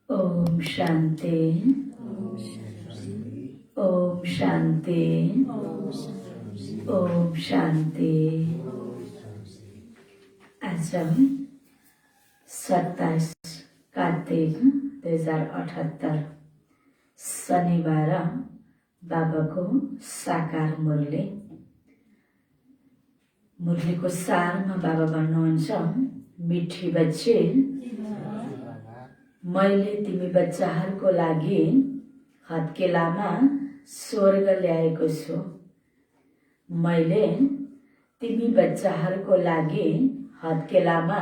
ओम शांति, ओम शांति, ओम शांति। आज 27 कार्तिक 2078 शनिबार बाबाको साकार मुरलीको सारमा बाबा भन्नुहुन्छ, मिठी बच्चे, मैले तिमी बच्चाहरूको लागि हत्केलामा स्वर्ग ल्याएको छु। मैले तिमी बच्चाहरूको लागि हत्केलामा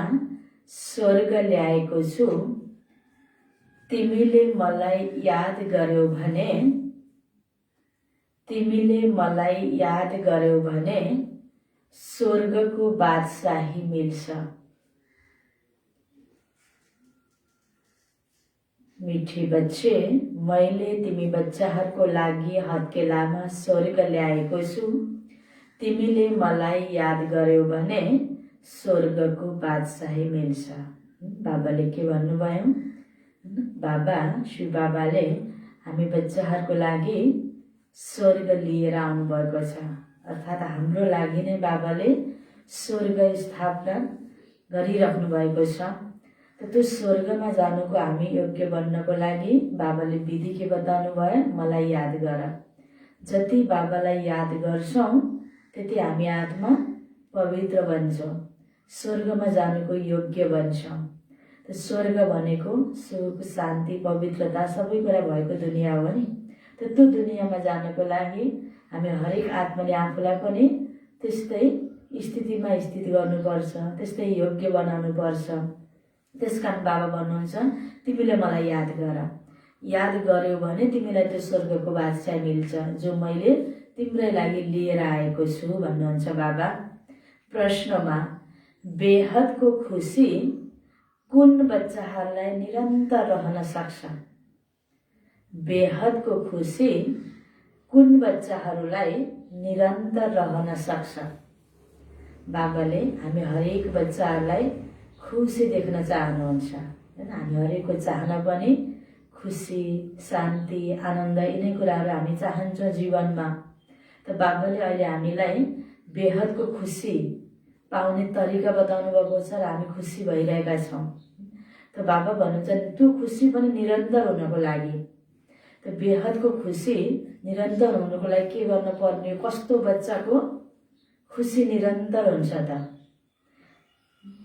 स्वर्ग ल्याएको छु। तिमीले मलाई याद गर्यौ भने स्वर्गको बादशाही मिल्छ। मिठी बच्चे, मैले तिमी बच्चाहरूको लागि हत्केलामा स्वर्ग ल्याएको छु। तिमीले मलाई याद गर्यौ भने स्वर्गको बादशाही मिल्छ। बाबाले के भन्नुभयो? बाबा, शिव बाबाले हामी बच्चाहरूको लागि स्वर्ग लिएर आउनुभएको छ। अर्थात् हाम्रो लागि नै बाबाले स्वर्ग स्थापना गरिराख्नु भएको छ। त्यो स्वर्गमा जानुको हामी योग्य बन्नको लागि बाबाले विधि के बताउनु भयो? मलाई याद गर। जति बाबालाई याद गर्छौँ त्यति हामी आत्मा पवित्र बन्छौँ, स्वर्गमा जानुको योग्य बन्छौँ। त्यो स्वर्ग भनेको सुख, शान्ति, पवित्रता सबै कुरा भएको दुनियाँ हो नि। त्यो दुनियाँमा जानको लागि हामी हरेक आत्माले आफूलाई पनि त्यस्तै स्थितिमा स्थित गर्नुपर्छ, त्यस्तै योग्य बनाउनु पर्छ। त्यसकारण बाबा भन्नुहुन्छ तिमीले मलाई याद गर। याद गर्यौ भने तिमीलाई त्यो स्वर्गको बादशाह मिल्छ जो मैले तिम्रै लागि लिएर आएको छु भन्नुहुन्छ बाबा। प्रश्नमा बेहदको खुसी कुन बच्चाहरूलाई निरन्तर रहन सक्छ? बेहदको खुसी कुन बच्चाहरूलाई निरन्तर रहन सक्छ? बाबाले हामी हरेक बच्चाहरूलाई खुसी देख्न चाहनुहुन्छ हैन। हामी हरेकको चाहना पनि खुसी, शान्ति, आनन्द यिनै कुराहरू हामी चाहन्छौँ जीवनमा। त बाबाले अहिले हामीलाई बेहदको खुसी पाउने तरिका बताउनु भएको छ र हामी खुसी भइरहेका छौँ। त बाबा भन्नुहुन्छ त्यो खुसी पनि निरन्तर हुनको लागि, त बेहदको खुसी निरन्तर हुनुको लागि के गर्न पर्ने? कस्तो बच्चाको खुसी निरन्तर हुन्छ त?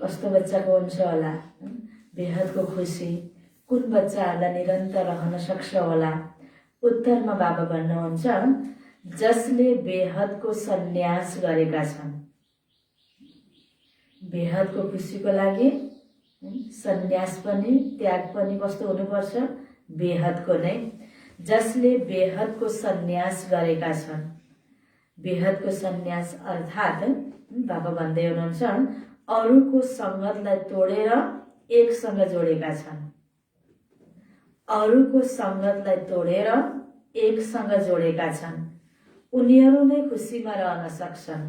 कस्तो बच्चाको हुन्छ होला बेहदको खुसी? कुन बच्चाहरूलाई निरन्तर रहन सक्छ होला? उत्तरमा बाबा भन्नुहुन्छ जसले बेहदको सन्यास गरेका छन्। बेहदको खुसीको लागि सन्यास पनि, त्याग पनि कस्तो हुनुपर्छ? बेहदको नै। जसले बेहदको सन्यास गरेका छन्। बेहदको सन्यास अर्थात् बाबा भन्दै हुनुहुन्छ अरूको सङ्गतलाई तोडेर एकसँग जोडेका छन्। अरूको सङ्गतलाई तोडेर एकसँग जोडेका छन्। उनीहरू नै खुसीमा रहन सक्छन्।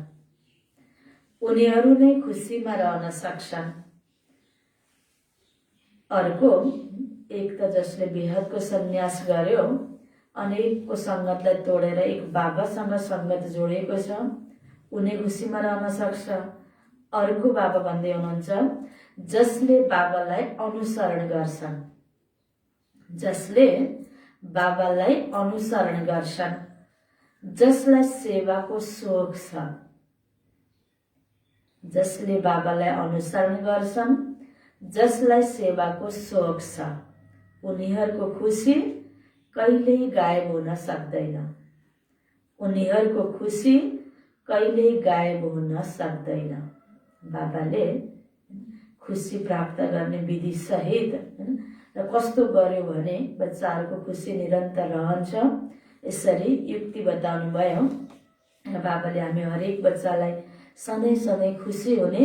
उनीहरू नै खुसीमा रहन सक्छन्। अर्को एक त जसले बेहदको सन्यास गर्यो, अनेकको सङ्गतलाई तोडेर एक बाबासँग सङ्गत जोडेको छ, उनी खुसीमा रहन सक्छ। अर्को बाबा भन्दै हुनुहुन्छ जसले बाबालाई अनुसरण गर्छन्। जसले बाबालाई अनुसरण गर्छन्। जसलाई सेवाको सोख छ। जसले बाबालाई अनुसरण गर्छन्, जसलाई सेवाको सोख छ, उनीहरूको खुसी कहिल्यै गायब हुन सक्दैन। उनीहरूको खुसी कहिल्यै गायब हुन सक्दैन। बाबाले खुसी प्राप्त गर्ने विधि सहित र कस्तो गर्यो भने बच्चाहरूको खुसी निरन्तर रहन्छ यसरी युक्ति बताउनु भयो। र बाबाले हामी हरेक बच्चालाई सधैँ सधैँ खुसी हुने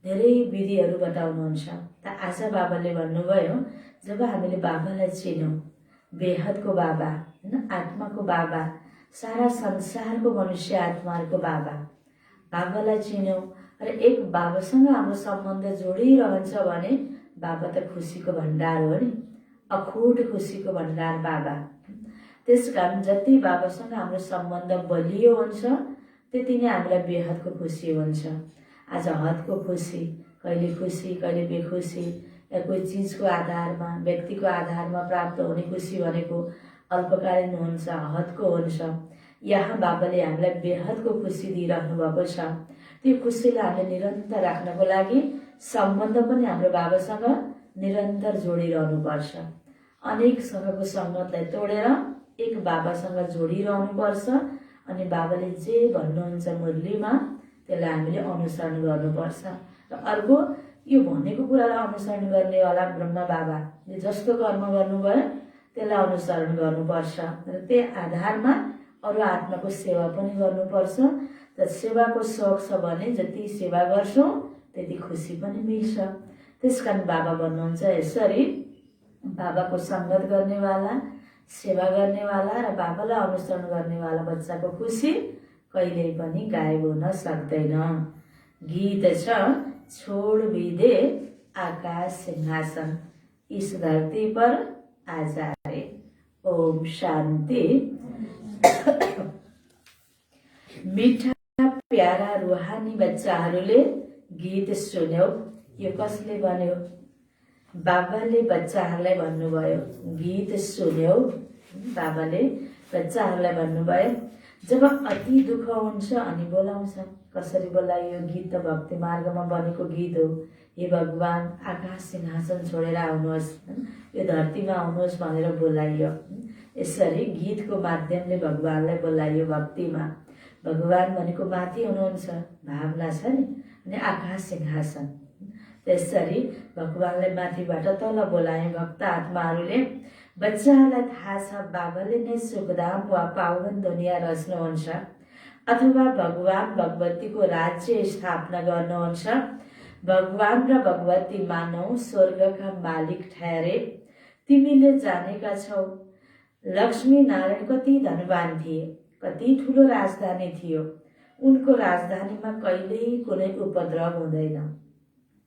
धेरै विधिहरू बताउनुहुन्छ। त आज बाबाले भन्नुभयो जब हामीले बाबालाई चिन्यौँ, बेहदको बाबा हैन, आत्माको बाबा, सारा संसारको मनुष्य आत्माहरूको बाबा, बाबालाई चिन्यौँ र एक बाबासँग हाम्रो सम्बन्ध जोडिरहन्छ भने बाबा त खुसीको भण्डार हो नि, अखुट खुसीको भण्डार बाबा। त्यसकारण जति बाबासँग हाम्रो सम्बन्ध बलियो हुन्छ त्यति नै हामीलाई बेहदको खुसी हुन्छ। आज हदको खुसी, कहिले बेखुसी या कोही चिजको आधारमा, व्यक्तिको आधारमा प्राप्त हुने खुसी भनेको अल्पकालीन हुन्छ, हदको हुन्छ। यहाँ बाबाले हामीलाई बेहदको खुसी दिइराख्नु भएको छ। त्यो खुसीलाई हामीले निरन्तर राख्नको लागि सम्बन्ध पनि हाम्रो बाबासँग निरन्तर जोडिरहनु पर्छ। अनेकसँगको सङ्गतलाई तोडेर एक बाबासँग जोडिरहनुपर्छ अनि बाबाले जे भन्नुहुन्छ मुरलीमा त्यसलाई हामीले अनुसरण गर्नुपर्छ। र अर्को, यो भनेको कुरालाई अनुसरण गर्नेवाला ब्रह्मा बाबाले जस्तो कर्म गर्नुभयो त्यसलाई अनुसरण गर्नुपर्छ र त्यही आधारमा अरू आत्माको सेवा पनि गर्नुपर्छ। त सेवाको सोख छ भने जति सेवा गर्छौँ त्यति खुसी पनि मिल्छ। त्यसकारण बाबा भन्नुहुन्छ यसरी, बाबाको सङ्गत गर्नेवाला, सेवा गर्नेवाला र बाबालाई अनुसरण गर्नेवाला बच्चाको खुसी कहिल्यै पनि गायब हुन सक्दैन। गीत छ, छोड विदे आकाश सिंहासन, इस धरती पर आ जाए। ओम शान्ति। मिठा प्यारा रुहानी बच्चाहरूले गीत सुन्यो। यो कसले भन्यो? बाबाले बच्चाहरूलाई भन्नुभयो, गीत सुन्यो। बाबाले बच्चाहरूलाई भन्नुभयो। जब अति दुःख हुन्छ अनि बोलाउँछ। कसरी बोलायो? गीत त भक्ति मार्गमा बनेको गीत हो। हे भगवान, आकाश सिंहासन छोडेर आउनुहोस्, यो धरतीमा आउनुहोस् भनेर बोलाइयो। यसरी गीतको माध्यमले भगवानलाई बोलाइयो भक्तिमा। भगवान भनेको माथि हुनुहुन्छ, भावना छ नि, अनि आकाश सिंहासन। त्यसरी भगवानलाई माथिबाट तल बोलाए भक्त आत्माहरूले। बच्चाहरूलाई थाहा छ बाबाले नै सुखधाम वा पावन दुनियाँ रच्नुहुन्छ अथवा भगवान भगवतीको राज्य स्थापना गर्नुहुन्छ। भगवान र भगवती मानव स्वर्गका मालिक ठहरे। तिमीले जानेका छौ लक्ष्मी नारायण कति धनवान थिए, कति ठुलो राजधानी थियो। उनको राजधानीमा कहिल्यै कुनै उपद्रव हुँदैन।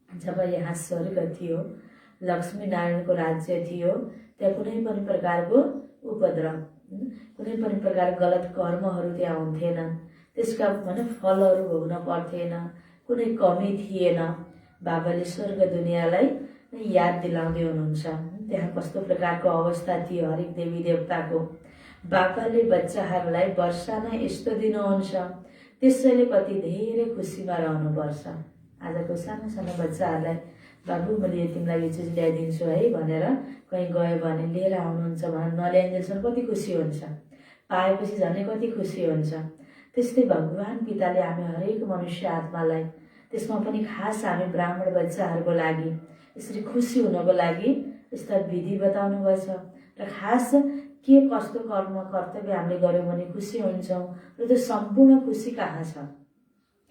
जब यहाँ स्वर्ग थियो, लक्ष्मी नारायणको राज्य थियो, त्यहाँ कुनै पनि प्रकारको उपद्रव, कुनै पनि प्रकार गलत कर्महरू त्यहाँ हुन्थेनन्। त्यसका फलहरू भोग्न पर्थेन, कुनै कमी थिएन। बाबाले स्वर्ग दुनियाँलाई याद दिलाउँदै हुनुहुन्छ त्यहाँ कस्तो प्रकारको अवस्था थियो हरेक देवी देवताको। बाबाले बच्चाहरूलाई वर्षा नै यस्तो दिनुहुन्छ, त्यसैले कति धेरै खुसीमा रहनुपर्छ। आजको सानो सानो बच्चाहरूलाई बाबु मैले तिमीलाई यो चिज ल्याइदिन्छु है भनेर कहीँ गयो भने लिएर आउनुहुन्छ भने नल्याइन्जेलसम्म कति खुसी हुन्छ, पाएपछि झनै कति खुसी हुन्छ। त्यस्तै भगवान पिताले हामी हरेक मनुष्य आत्मालाई, त्यसमा पनि खास हामी ब्राह्मण बच्चाहरूको लागि यसरी खुसी हुनको लागि यस्ता विधि बताउनु भएछ र खास के कस्तो कर्म कर्तव्य हामीले गर्यौँ भने खुसी हुन्छौँ र त्यो सम्पूर्ण खुसी कहाँ छ,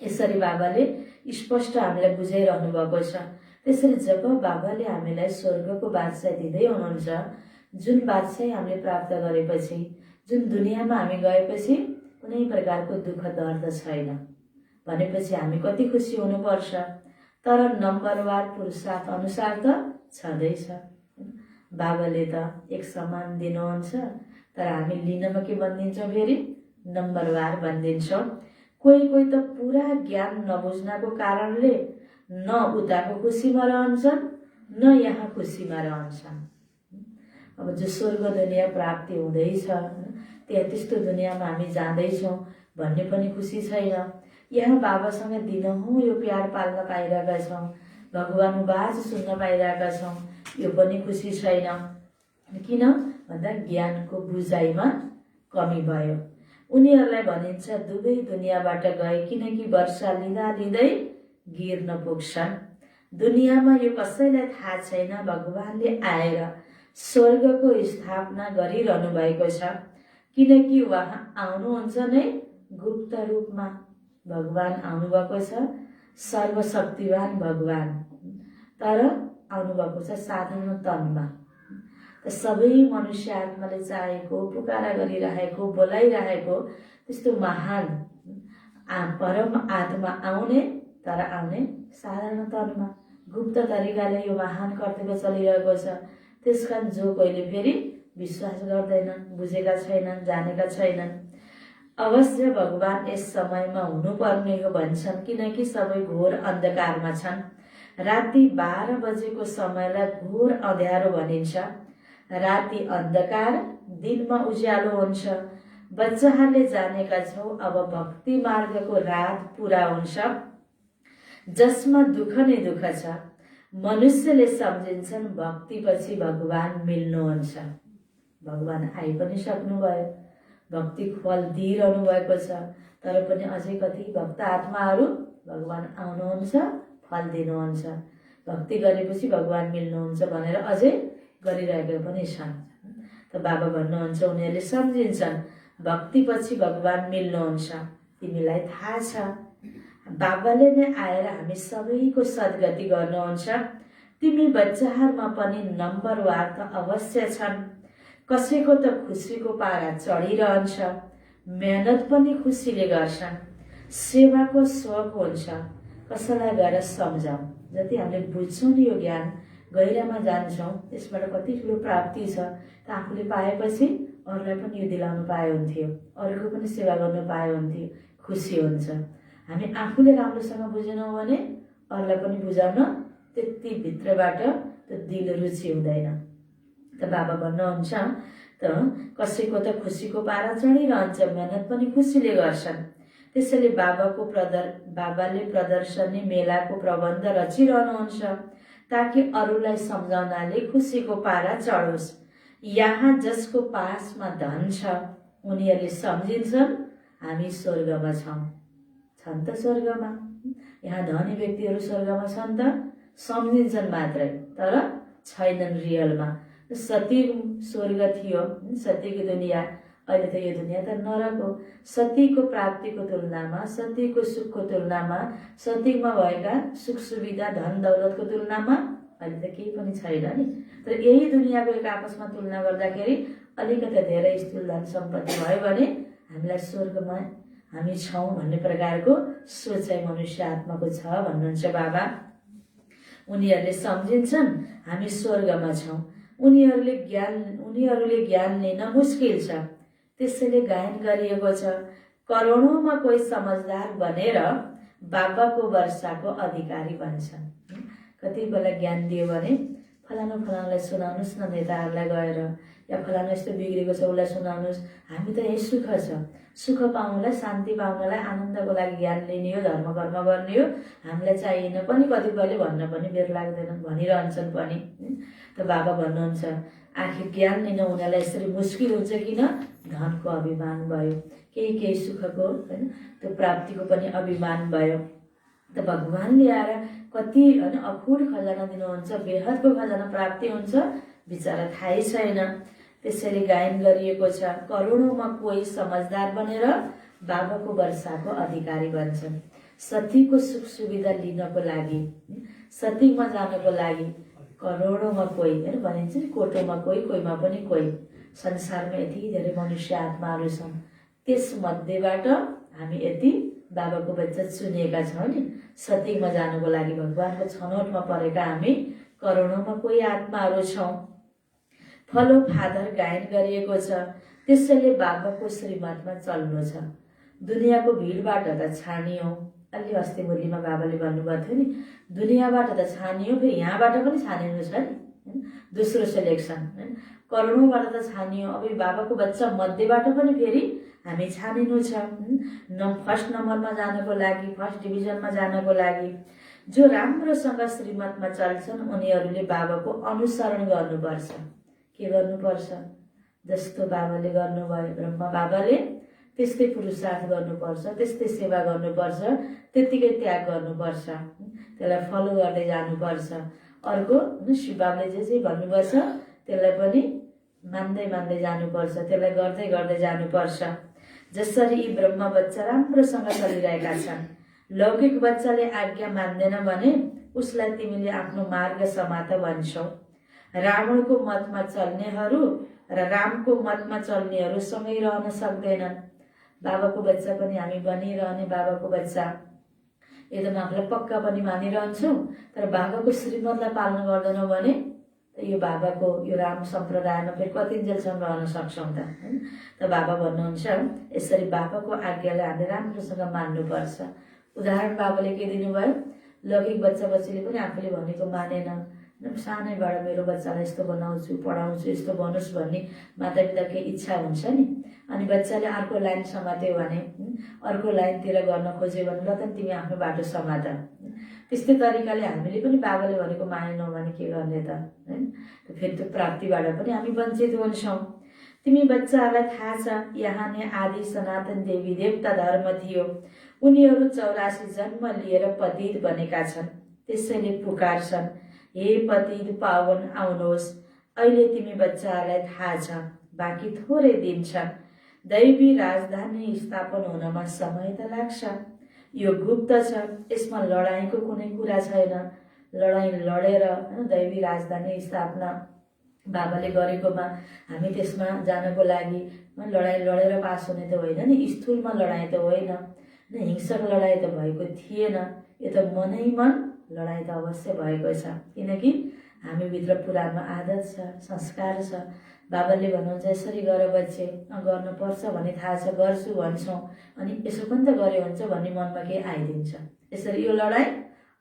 यसरी बाबाले स्पष्ट हामीलाई बुझाइरहनु भएको छ। त्यसरी जब बाबाले हामीलाई स्वर्गको बादशाह दिँदै हुनुहुन्छ, जुन बादशाह हामीले प्राप्त गरेपछि, जुन दुनियाँमा हामी गएपछि कुनै प्रकारको दुःख दर्द छैन भनेपछि हामी कति खुसी हुनुपर्छ। तर नम्बरवार पुरुषार्थ अनुसार त छँदैछ। बाबाले त एक समान दिनुहुन्छ, तर हामी लिनमा के भनिदिन्छौँ फेरि? नम्बरवार भनिदिन्छौँ। कोही कोही त पुरा ज्ञान नबुझ्नको कारणले न उताको खुसीमा रहन्छन् न यहाँ खुसीमा रहन्छन्। अब जो स्वर्ग दुनियाँ प्राप्ति हुँदैछ त्यहाँ त्यस्तो दुनियाँमा हामी जाँदैछौँ भन्ने पनि खुसी छैन। यहाँ बाबासँग दिनहुँ यो प्यार पाल्न पाइरहेका छौँ, भगवान वाच सुन्न पाइरहेका छौँ, यो पनि खुसी छैन। किन भन्दा ज्ञानको बुझाइमा कमी भयो। उनीहरूलाई भनिन्छ दुवै दुनियाँबाट गए, किनकि वर्षा लिँदा लिँदै गिर्न पुग्छन्। दुनियाँमा यो कसैलाई थाहा छैन भगवानले आएर स्वर्गको स्थापना गरिरहनु भएको छ, किनकि उहाँ आउनुहुन्छ नै गुप्त रूपमा। भगवान आउनुभएको छ, सर्वशक्तिवान भगवान, तर आउनुभएको छ साधारण तनमा। त सबै मनुष्य आत्माले चाहेको, पुकारा गरिरहेको, बोलाइरहेको त्यस्तो महान परम आत्मा आउने, तर आउने साधारण तनमा, गुप्त तरिकाले यो महान कर्तव्य चलिरहेको छ। त्यसकारण जो कोहीले फेरि विश्वास गर्दैनन्, बुझेका छैनन्, जानेका छैनन्। अवश्य भगवान यस समयमा हुनुपर्ने हो भन्छन्, किनकि सबै घोर अन्धकारमा छन्। राति 12 बजेको समयलाई घोर अँध्यारो भनिन्छ। राति अन्धकार, दिनमा उज्यालो हुन्छ। बच्चाहरूले जानेका छौ अब भक्ति मार्गको रात पुरा हुन्छ, जसमा दुःख नै दुःख छ। मनुष्यले सम्झिन्छन् भक्तिपछि भगवान मिल्नुहुन्छ। भगवान आइ पनि सक्नुभयो, भक्ति फल दिइरहनु भएको छ। तर पनि अझै कति भक्त आत्माहरू भगवान आउनुहुन्छ, फल दिनुहुन्छ, भक्ति गरेपछि भगवान मिल्नुहुन्छ भनेर अझै गरिरहेका पनि छन्। त बाबा भन्नुहुन्छ उनीहरूले सम्झिन्छन् भक्तिपछि भगवान मिल्नुहुन्छ। तिमीलाई थाहा छ बाबाले नै आएर हामी सबैको सद्गति गर्नुहुन्छ। तिमी बच्चाहरूमा पनि नम्बरवार त अवश्य छन्। कसैको त खुसीको पारा चढिरहन्छ, मेहनत पनि खुसीले गर्छन्, सेवाको सोख हुन्छ। कसैलाई गएर सम्झाउँ, जति हामीले बुझ्छौँ नि यो ज्ञान, गहिरामा जान्छौँ, त्यसबाट कति ठुलो प्राप्ति छ। त आफूले पाएपछि अरूलाई पनि यो दिलाउनु पाए हुन्थ्यो, अरूको पनि सेवा गर्नु पाए हुन्थ्यो, खुसी हुन्छ। हामी आफूले राम्रोसँग बुझेनौँ भने अरूलाई पनि बुझाउन त्यति भित्रबाट त्यो दिल रुचि हुँदैन। त बाबा भन्नुहुन्छ त कसैको त खुसीको पारा चढिरहन्छ, मेहनत पनि खुसीले गर्छन्। त्यसैले बाबाले प्रदर्शनी मेलाको प्रबन्ध रचिरहनुहुन्छ ताकि अरूलाई सम्झाउनाले खुसीको पारा चढोस्। यहाँ जसको पासमा धन छ उनीहरूले सम्झिन्छन् हामी स्वर्गमा छन् त स्वर्गमा। यहाँ धनी व्यक्तिहरू स्वर्गमा छन् त, सम्झिन्छन् मात्रै, तर छैनन् रियलमा। सती स्वर्ग थियो, सतीको दुनियाँ, अहिले त यो दुनियाँ त नरक हो। सतीको प्राप्तिको तुलनामा, सतीको सुखको तुलनामा, सतीमा भएका सुख सुविधा धन दौलतको तुलनामा अहिले त केही पनि छैन नि। तर यही दुनियाँको एक आपसमा तुलना गर्दाखेरि अलिकति धेरै स्थूल धन सम्पत्ति भयो भने हामीलाई स्वर्गमा हामी छौँ भन्ने प्रकारको सोचाइ मनुष्य आत्माको छ भन्नुहुन्छ बाबा। उनीहरूले सम्झिन्छन् हामी स्वर्गमा छौँ। उनीहरूले ज्ञान लिन मुस्किल छ, त्यसैले गायन गरिएको छ। करोडौँमा कोही समझदार बनेर बाबाको वर्षाको अधिकारी बन्छन्। कति बेला ज्ञान दियो भने फलानुलाई सुनाउनुहोस् न नेताहरूलाई गएर, या फलानु यस्तो बिग्रेको छ उसलाई सुनाउनुहोस्। हामी त यही सुख छ, सुख पाउनलाई, शान्ति पाउनलाई, आनन्दको लागि ज्ञान लिने हो, धर्म कर्म गर्ने हो, हामीलाई चाहिएन पनि। कतिपयले भन्न पनि बेर लाग्दैन, भनिरहन्छन् पनि। त बाबा भन्नुहुन्छ आखिर ज्ञान लिन उनीहरूलाई यसरी मुस्किल हुन्छ किन? धनको अभिमान भयो, केही सुखको होइन त्यो प्राप्तिको पनि अभिमान भयो। त भगवानले आएर कति होइन अखुड खजाना दिनुहुन्छ, बेहदको खजाना प्राप्ति हुन्छ, बिचरा थाहै छैन। त्यसैले गायन गरिएको छ, करोडौँमा कोही समझदार बनेर बाबाको वर्षाको अधिकारी बन्छन्। सतीको सुख सुविधा लिनको लागि, सतीमा जानको लागि करोडौँमा कोही होइन भनिन्छ नि, कोटोमा कोही, कोहीमा पनि कोही। संसारमा यति धेरै मनुष्य आत्माहरू छन्, त्यसमध्येबाट हामी यति बाबाको बच्चा चुनिएका छौँ नि। सतीमा जानुको लागि भगवानको छनौटमा परेका हामी करोडौँमा कोही आत्माहरू छौँ। फलो फादर गायन गरिएको छ, त्यसैले बाबाको श्रीमतमा चल्नु छ। दुनियाँको भिडबाट त छानियो, अलि अस्ति मुरलीमा बाबाले भन्नुभएको थियो नि, दुनियाँबाट त छानियो, फेरि यहाँबाट पनि छानिनु छ नि, दोस्रो सेलेक्सन होइन। करोडौँबाट त छानियो, अब बाबाको बच्चा मध्येबाट पनि फेरि हामी छानिनु छ। फर्स्ट नम्बरमा जानको लागि, फर्स्ट डिभिजनमा जानको लागि जो राम्रोसँग श्रीमतमा चल्छन् उनीहरूले बाबाको अनुसरण गर्नुपर्छ। के गर्नुपर्छ? जस्तो बाबाले गर्नुभयो ब्रह्मा बाबाले, त्यस्तै पुरुषार्थ गर्नुपर्छ, त्यस्तै सेवा गर्नुपर्छ, त्यत्तिकै त्याग गर्नुपर्छ, त्यसलाई फलो गर्दै जानुपर्छ। अर्को शिव बाबाले जे भन्नुपर्छ त्यसलाई पनि मान्दै जानुपर्छ, त्यसलाई गर्दै गर्दै जानुपर्छ। जसरी यी ब्रह्म बच्चा राम्रोसँग चलिरहेका छन्, लौकिक बच्चाले आज्ञा मान्दैन भने उसलाई तिमीले आफ्नो मार्ग समात भन्छौ। रावणको मतमा चल्नेहरू र रामको मतमा चल्नेहरू सँगै रहन सक्दैनन्। बाबाको बच्चा पनि हामी बनिरहने बाबाको बच्चा एकदम आफूलाई पक्का पनि मानिरहन्छौँ, तर बाबाको श्रीमतलाई पालन गर्दैनौँ भने यो बाबाको यो राम सम्प्रदायमा फेरि कतिन्जेलसम्म रहन सक्छौँ त होइन। त बाबा भन्नुहुन्छ यसरी बाबाको आज्ञालाई हामीले राम्रोसँग मान्नुपर्छ। उदाहरण बाबाले के दिनुभयो? लौकिक बच्चा बच्चीले पनि आफूले भनेको मानेन, सानैबाट मेरो बच्चालाई यस्तो बनाउँछु, पढाउँछु, यस्तो बनोस् भन्ने मातापिताको इच्छा हुन्छ नि। अनि बच्चाले अर्को लाइन समात्यो भने, अर्को लाइनतिर गर्न खोज्यो भने ल त तिमी आफ्नो बाटो समात। त्यस्तै तरिकाले हामीले पनि बाबाले भनेको मानेनौँ भने के गर्ने त होइन। फेरि त्यो प्राप्तिबाट पनि हामी वञ्चित हुन्छौँ। तिमी बच्चाहरूलाई थाहा छ यहाँ नै आदि सनातन देवी देवता धर्म थियो। उनीहरू 84 जन्म लिएर पतित बनेका छन्। त्यसैले पुकार्छन्, हे पतित पावन आउनुहोस्। अहिले तिमी बच्चाहरूलाई थाहा छ, बाँकी थोरै दिन छ। दैवी राजधानी स्थापना हुनमा समय त लाग्छ। यो गुप्त छ, यसमा लडाईँको कुनै कुरा छैन। लडाईँ लडेर दैवी राजधानी स्थापना बाबाले गरेकोमा हामी त्यसमा जानको लागि लडाईँ लडेर पास हुने त होइन नि, स्थूलमा लडाईँ त होइन, हिंसक लडाईँ त भएको थिएन। यो त मनै मन लडाईँ त अवश्य भएको छ, किनकि हामीभित्र पुरानो आदत छ, संस्कार छ। बाबाले भन्नुहुन्छ यसरी गर बच्चे, गर्नुपर्छ भन्ने थाहा छ, गर्छु भन्छौँ, अनि यसो पनि त गरे हुन्छ भन्ने मनमा केही आइदिन्छ। यसरी यो लडाईँ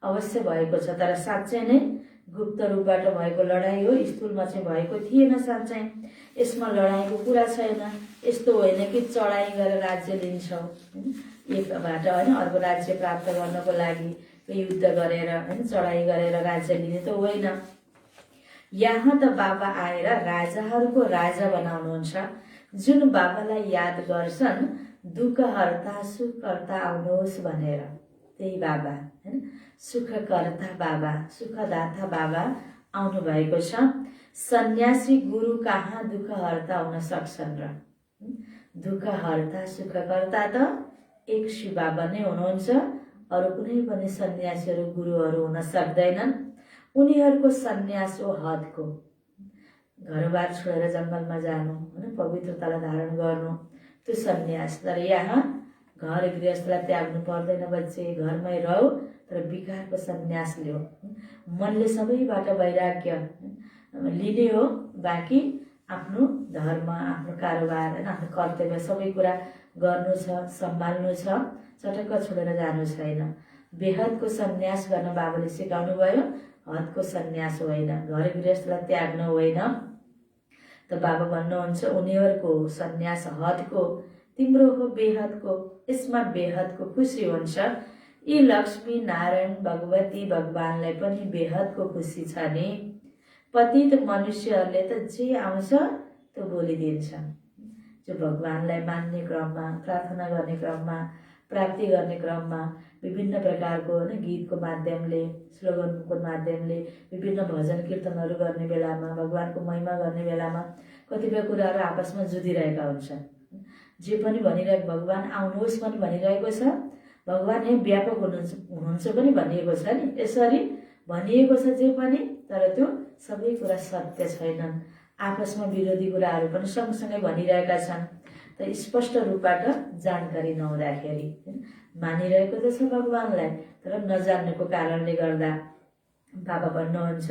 अवश्य भएको छ, तर साँच्चै नै गुप्त रूपबाट भएको लडाईँ हो, स्थूलमा चाहिँ भएको थिएन। साँच्चै यसमा लडाईँको कुरा छैन। यस्तो होइन कि चढाइ गरेर राज्य लिन्छौँ, एकबाट होइन अर्को राज्य प्राप्त गर्नको लागि युद्ध गरेर होइन चढाइ गरेर राज्य लिने त होइन। यहाँ त बाबा आएर राजाहरूको राजा बनाउनुहुन्छ। जुन बाबालाई याद गर्छन् दुःखहर्ता सुखकर्ता आउनुहोस् भनेर, त्यही बाबा हैन, सुखकर्ता बाबा, सुखदाता बाबा आउनु भएको छ। सन्यासी गुरु कहाँ दुःखहर्ता हुन सक्छन् र? दुःखहर्ता सुखकर्ता त एक शिव बाबा नै हुनुहुन्छ। अरू कुनै पनि सन्यासीहरू गुरुहरू हुन सक्दैनन्। उनीहरूको सन्यास हो हदको, घरबार छोडेर जङ्गलमा जानु होइन, पवित्रतालाई धारण गर्नु, त्यो सन्यास। तर यहाँ घर गृहस्थलाई त्याग्नु पर्दैन बच्चे, घरमै रह, तर विकारको सन्यास लियो। मनले सबैबाट वैराग्य लिने हो, बाँकी आफ्नो धर्म, आफ्नो कारोबार होइन, आफ्नो कर्तव्य सबै कुरा गर्नु छ, सम्हाल्नु छ, चटक्क छोडेर जानु छैन। बेहदको सन्यास गर्न बाबाले सिकाउनु भयो, हदको सन्यास होइन, घर गृहस्थलाई त्याग्नु होइन। त बाबा भन्नुहुन्छ उनीहरूको सन्यास हदको, तिम्रो हो बेहदको, यसमा बेहदको खुसी हुन्छ। यी लक्ष्मी नारायण भगवती भगवानलाई पनि बेहदको खुसी छ नि। पतित मनुष्यहरूले त जे आउँछ त्यो बोलिदिन्छ। जो भगवानलाई मान्ने क्रममा, प्रार्थना गर्ने क्रममा, प्राप्ति गर्ने क्रममा विभिन्न प्रकारको होइन गीतको माध्यमले, स्लोगनको माध्यमले, विभिन्न भजन कीर्तनहरू गर्ने बेलामा, भगवानको महिमा गर्ने बेलामा कतिपय कुराहरू आपसमा जुधिरहेका हुन्छन्। जे पनि भनिरहेको, भगवान आउनुहोस् पनि भनिरहेको छ, भगवान यहाँ व्यापक हुनुहुन्छ पनि भनिएको छ नि। यसरी भनिएको छ जे पनि, तर त्यो सबै कुरा सत्य छैनन्। आपसमा विरोधी कुराहरू पनि सँगसँगै भनिरहेका छन्। त स्पष्ट रूपबाट जानकारी नहुँदाखेरि मानिरहेको त छ भगवानलाई, तर नजान्नुको कारणले गर्दा बाबा भन्नुहुन्छ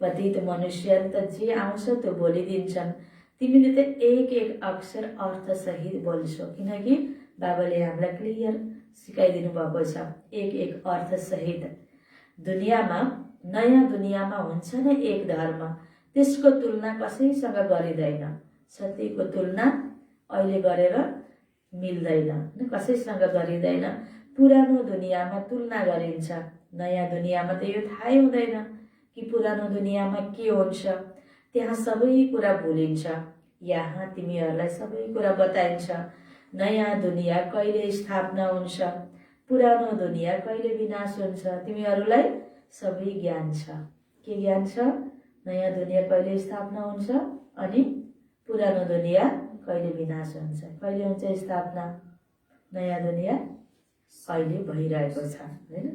पतित मनुष्यहरू त जे आउँछ त्यो बोलिदिन्छन्। तिमीले त एक एक अक्षर अर्थसहित बोल्छौ, किनकि बाबाले हामीलाई क्लियर सिकाइदिनु भएको छ, एक एक अर्थसहित। दुनियाँमा, नयाँ दुनियाँमा हुन्छ न एक धर्म, त्यसको तुलना कसैसँग गरिँदैन। सत्यको तुलना अहिले गरेर मिल्दैन, कसैसँग गरिँदैन। पुरानो दुनियाँमा तुलना गरिन्छ, नयाँ दुनियाँमा त यो थाहै हुँदैन कि पुरानो दुनियाँमा के हुन्छ। त्यहाँ सबै कुरा भुलिन्छ, यहाँ तिमीहरूलाई सबै कुरा बताइन्छ। नयाँ दुनियाँ कहिले स्थापना हुन्छ, पुरानो दुनियाँ कहिले विनाश हुन्छ, तिमीहरूलाई सबै ज्ञान छ। के ज्ञान छ? नयाँ दुनियाँ कहिले स्थापना हुन्छ अनि पुरानो दुनियाँ कहिले विनाश हुन्छ। कहिले हुन्छ स्थापना? नयाँ दुनियाँ अहिले भइरहेको छ होइन।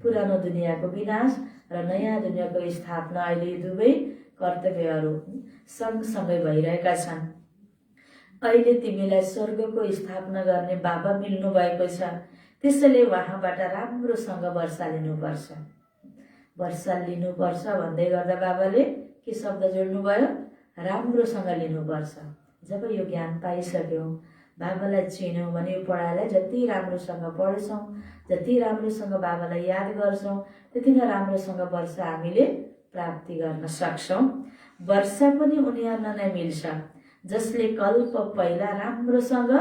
पुरानो दुनियाँको विनाश र नयाँ दुनियाँको स्थापना, अहिले दुवै कर्तव्यहरू सँगसँगै भइरहेका छन्। अहिले तिमीलाई स्वर्गको स्थापना गर्ने बाबा मिल्नु भएको छ, त्यसैले उहाँबाट राम्रोसँग वर्षा लिनुपर्छ। वर्षा लिनुपर्छ भन्दै गर्दा बाबाले के शब्द जोड्नुभयो? राम्रोसँग लिनुपर्छ। जब यो ज्ञान पाइसक्यौँ, बाबालाई चिन्यौँ भने यो पढाइलाई जति राम्रोसँग पढ्छौँ, जति राम्रोसँग बाबालाई याद गर्छौँ, त्यति नै राम्रोसँग वर्षा हामीले प्राप्ति गर्न सक्छौँ। वर्षा पनि उनीहरूलाई नै मिल्छ जसले कल्प पहिला राम्रोसँग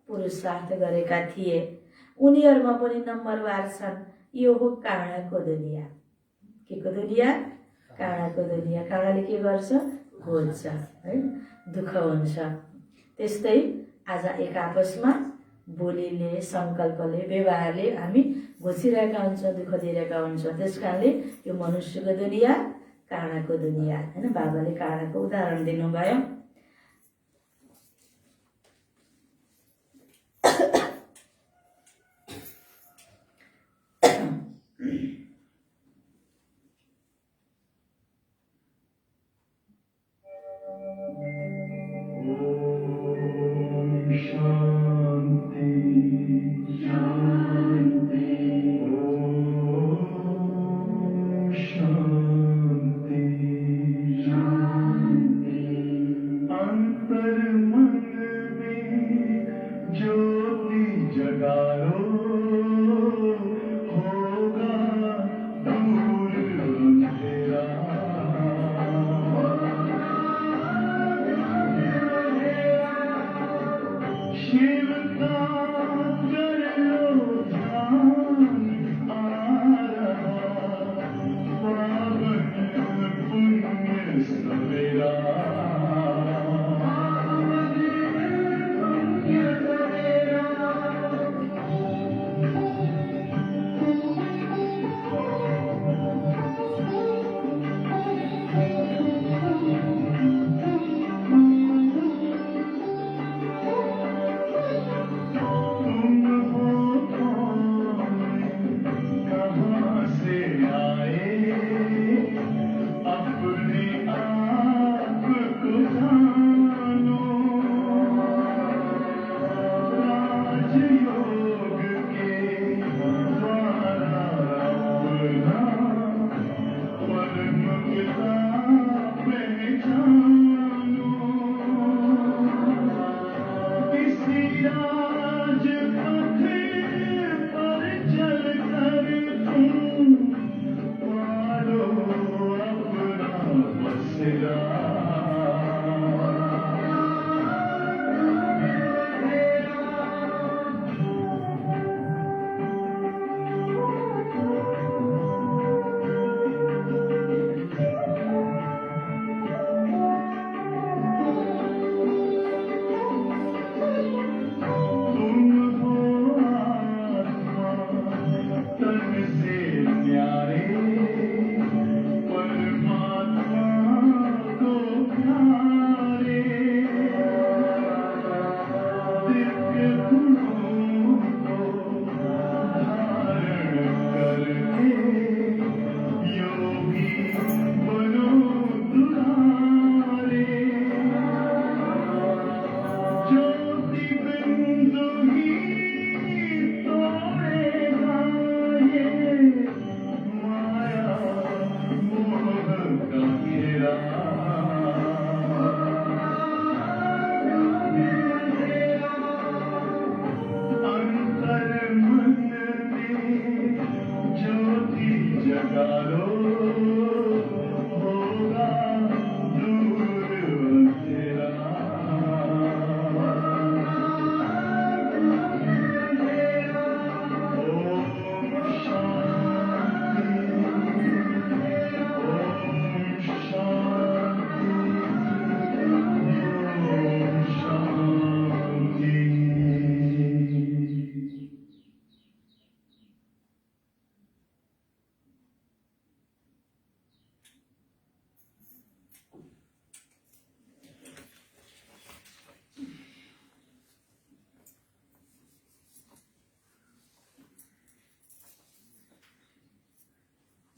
पुरुषार्थ गरेका थिए। उनीहरूमा पनि नम्बरवार छन्। यो हो काँडाको दुनियाँ। के को दुनियाँ? काँडाको दुनियाँ। काँडाले के गर्छ? खोज्छ है, दुःख हुन्छ। त्यस्तै आज एक आपसमा बोलीले, सङ्कल्पले, व्यवहारले हामी घोचिरहेका हुन्छौँ, दुःख दिइरहेका हुन्छौँ। त्यस कारणले यो मनुष्यको दुनियाँ काँडाको दुनियाँ होइन। बाबाले काँडाको उदाहरण दिनुभयो।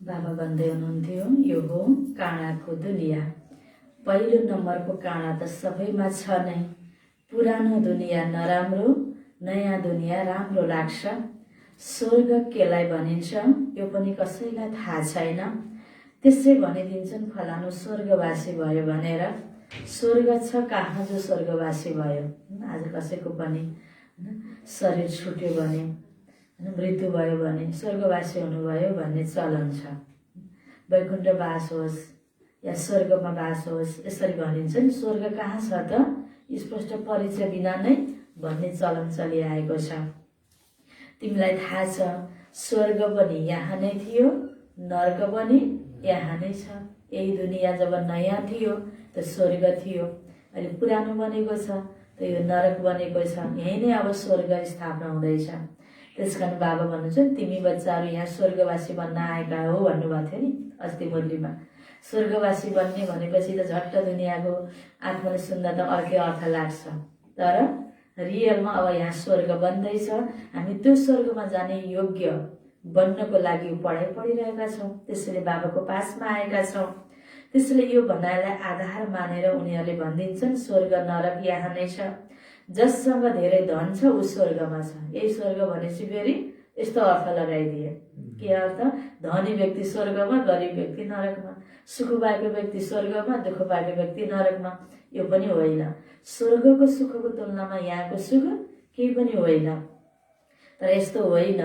बाबा भन्दै हुनुहुन्थ्यो यो हो काँडाको दुनियाँ। पहिलो नम्बरको काँडा त सबैमा छ नै। पुरानो दुनियाँ नराम्रो, नयाँ दुनियाँ राम्रो लाग्छ। स्वर्ग केलाई भनिन्छ यो पनि कसैलाई थाहा छैन। त्यसै भनिदिन्छन् फलानु स्वर्गवासी भयो भनेर। स्वर्ग छ कहाँ जो स्वर्गवासी भयो। आज कसैको पनि शरीर छुट्यो भने, मृत्यु भयो भने स्वर्गवासी हुनुभयो भन्ने चलन छ। वैकुण्ठ बास होस् या स्वर्गमा बास होस् यसरी भनिन्छ नि। स्वर्ग कहाँ छ त स्पष्ट परिचय बिना नै भन्ने चलन चलिआएको छ। तिमीलाई थाहा छ स्वर्ग पनि यहाँ नै थियो, नर्क पनि यहाँ नै छ। यही दुनियाँ जब नयाँ थियो त स्वर्ग थियो, अहिले पुरानो बनेको छ त त यो नरक बनेको छ, यही नै अब स्वर्ग स्थापना हुँदैछ। त्यसकारण बाबा भन्नुहुन्छ नि, तिमी बच्चाहरू यहाँ स्वर्गवासी बन्न आएका हो भन्नुभएको थियो नि अस्ति मुरलीमा। स्वर्गवासी बन्ने भनेपछि त झट्ट दुनियाँको आत्माले सुन्दा त अर्कै अर्थ लाग्छ, तर रियलमा अब यहाँ स्वर्ग बन्दैछ। हामी त्यो स्वर्गमा जाने योग्य बन्नको लागि पढाइ पढिरहेका छौँ, त्यसैले बाबाको पासमा आएका छौँ। त्यसैले यो भनाइलाई आधार मानेर उनीहरूले भनिदिन्छन् स्वर्ग नरक यहाँ नै छ, जससँग धेरै धन छ ऊ स्वर्गमा छ। यही स्वर्ग भनेपछि फेरि यस्तो अर्थ लगाइदिए, के अर्थ? धनी व्यक्ति स्वर्गमा, गरिब व्यक्ति नरकमा, सुख पाएको व्यक्ति स्वर्गमा, दुःख पाएको व्यक्ति नरकमा। यो पनि होइन। स्वर्गको सुखको तुलनामा यहाँको सुख केही पनि होइन। तर यस्तो होइन,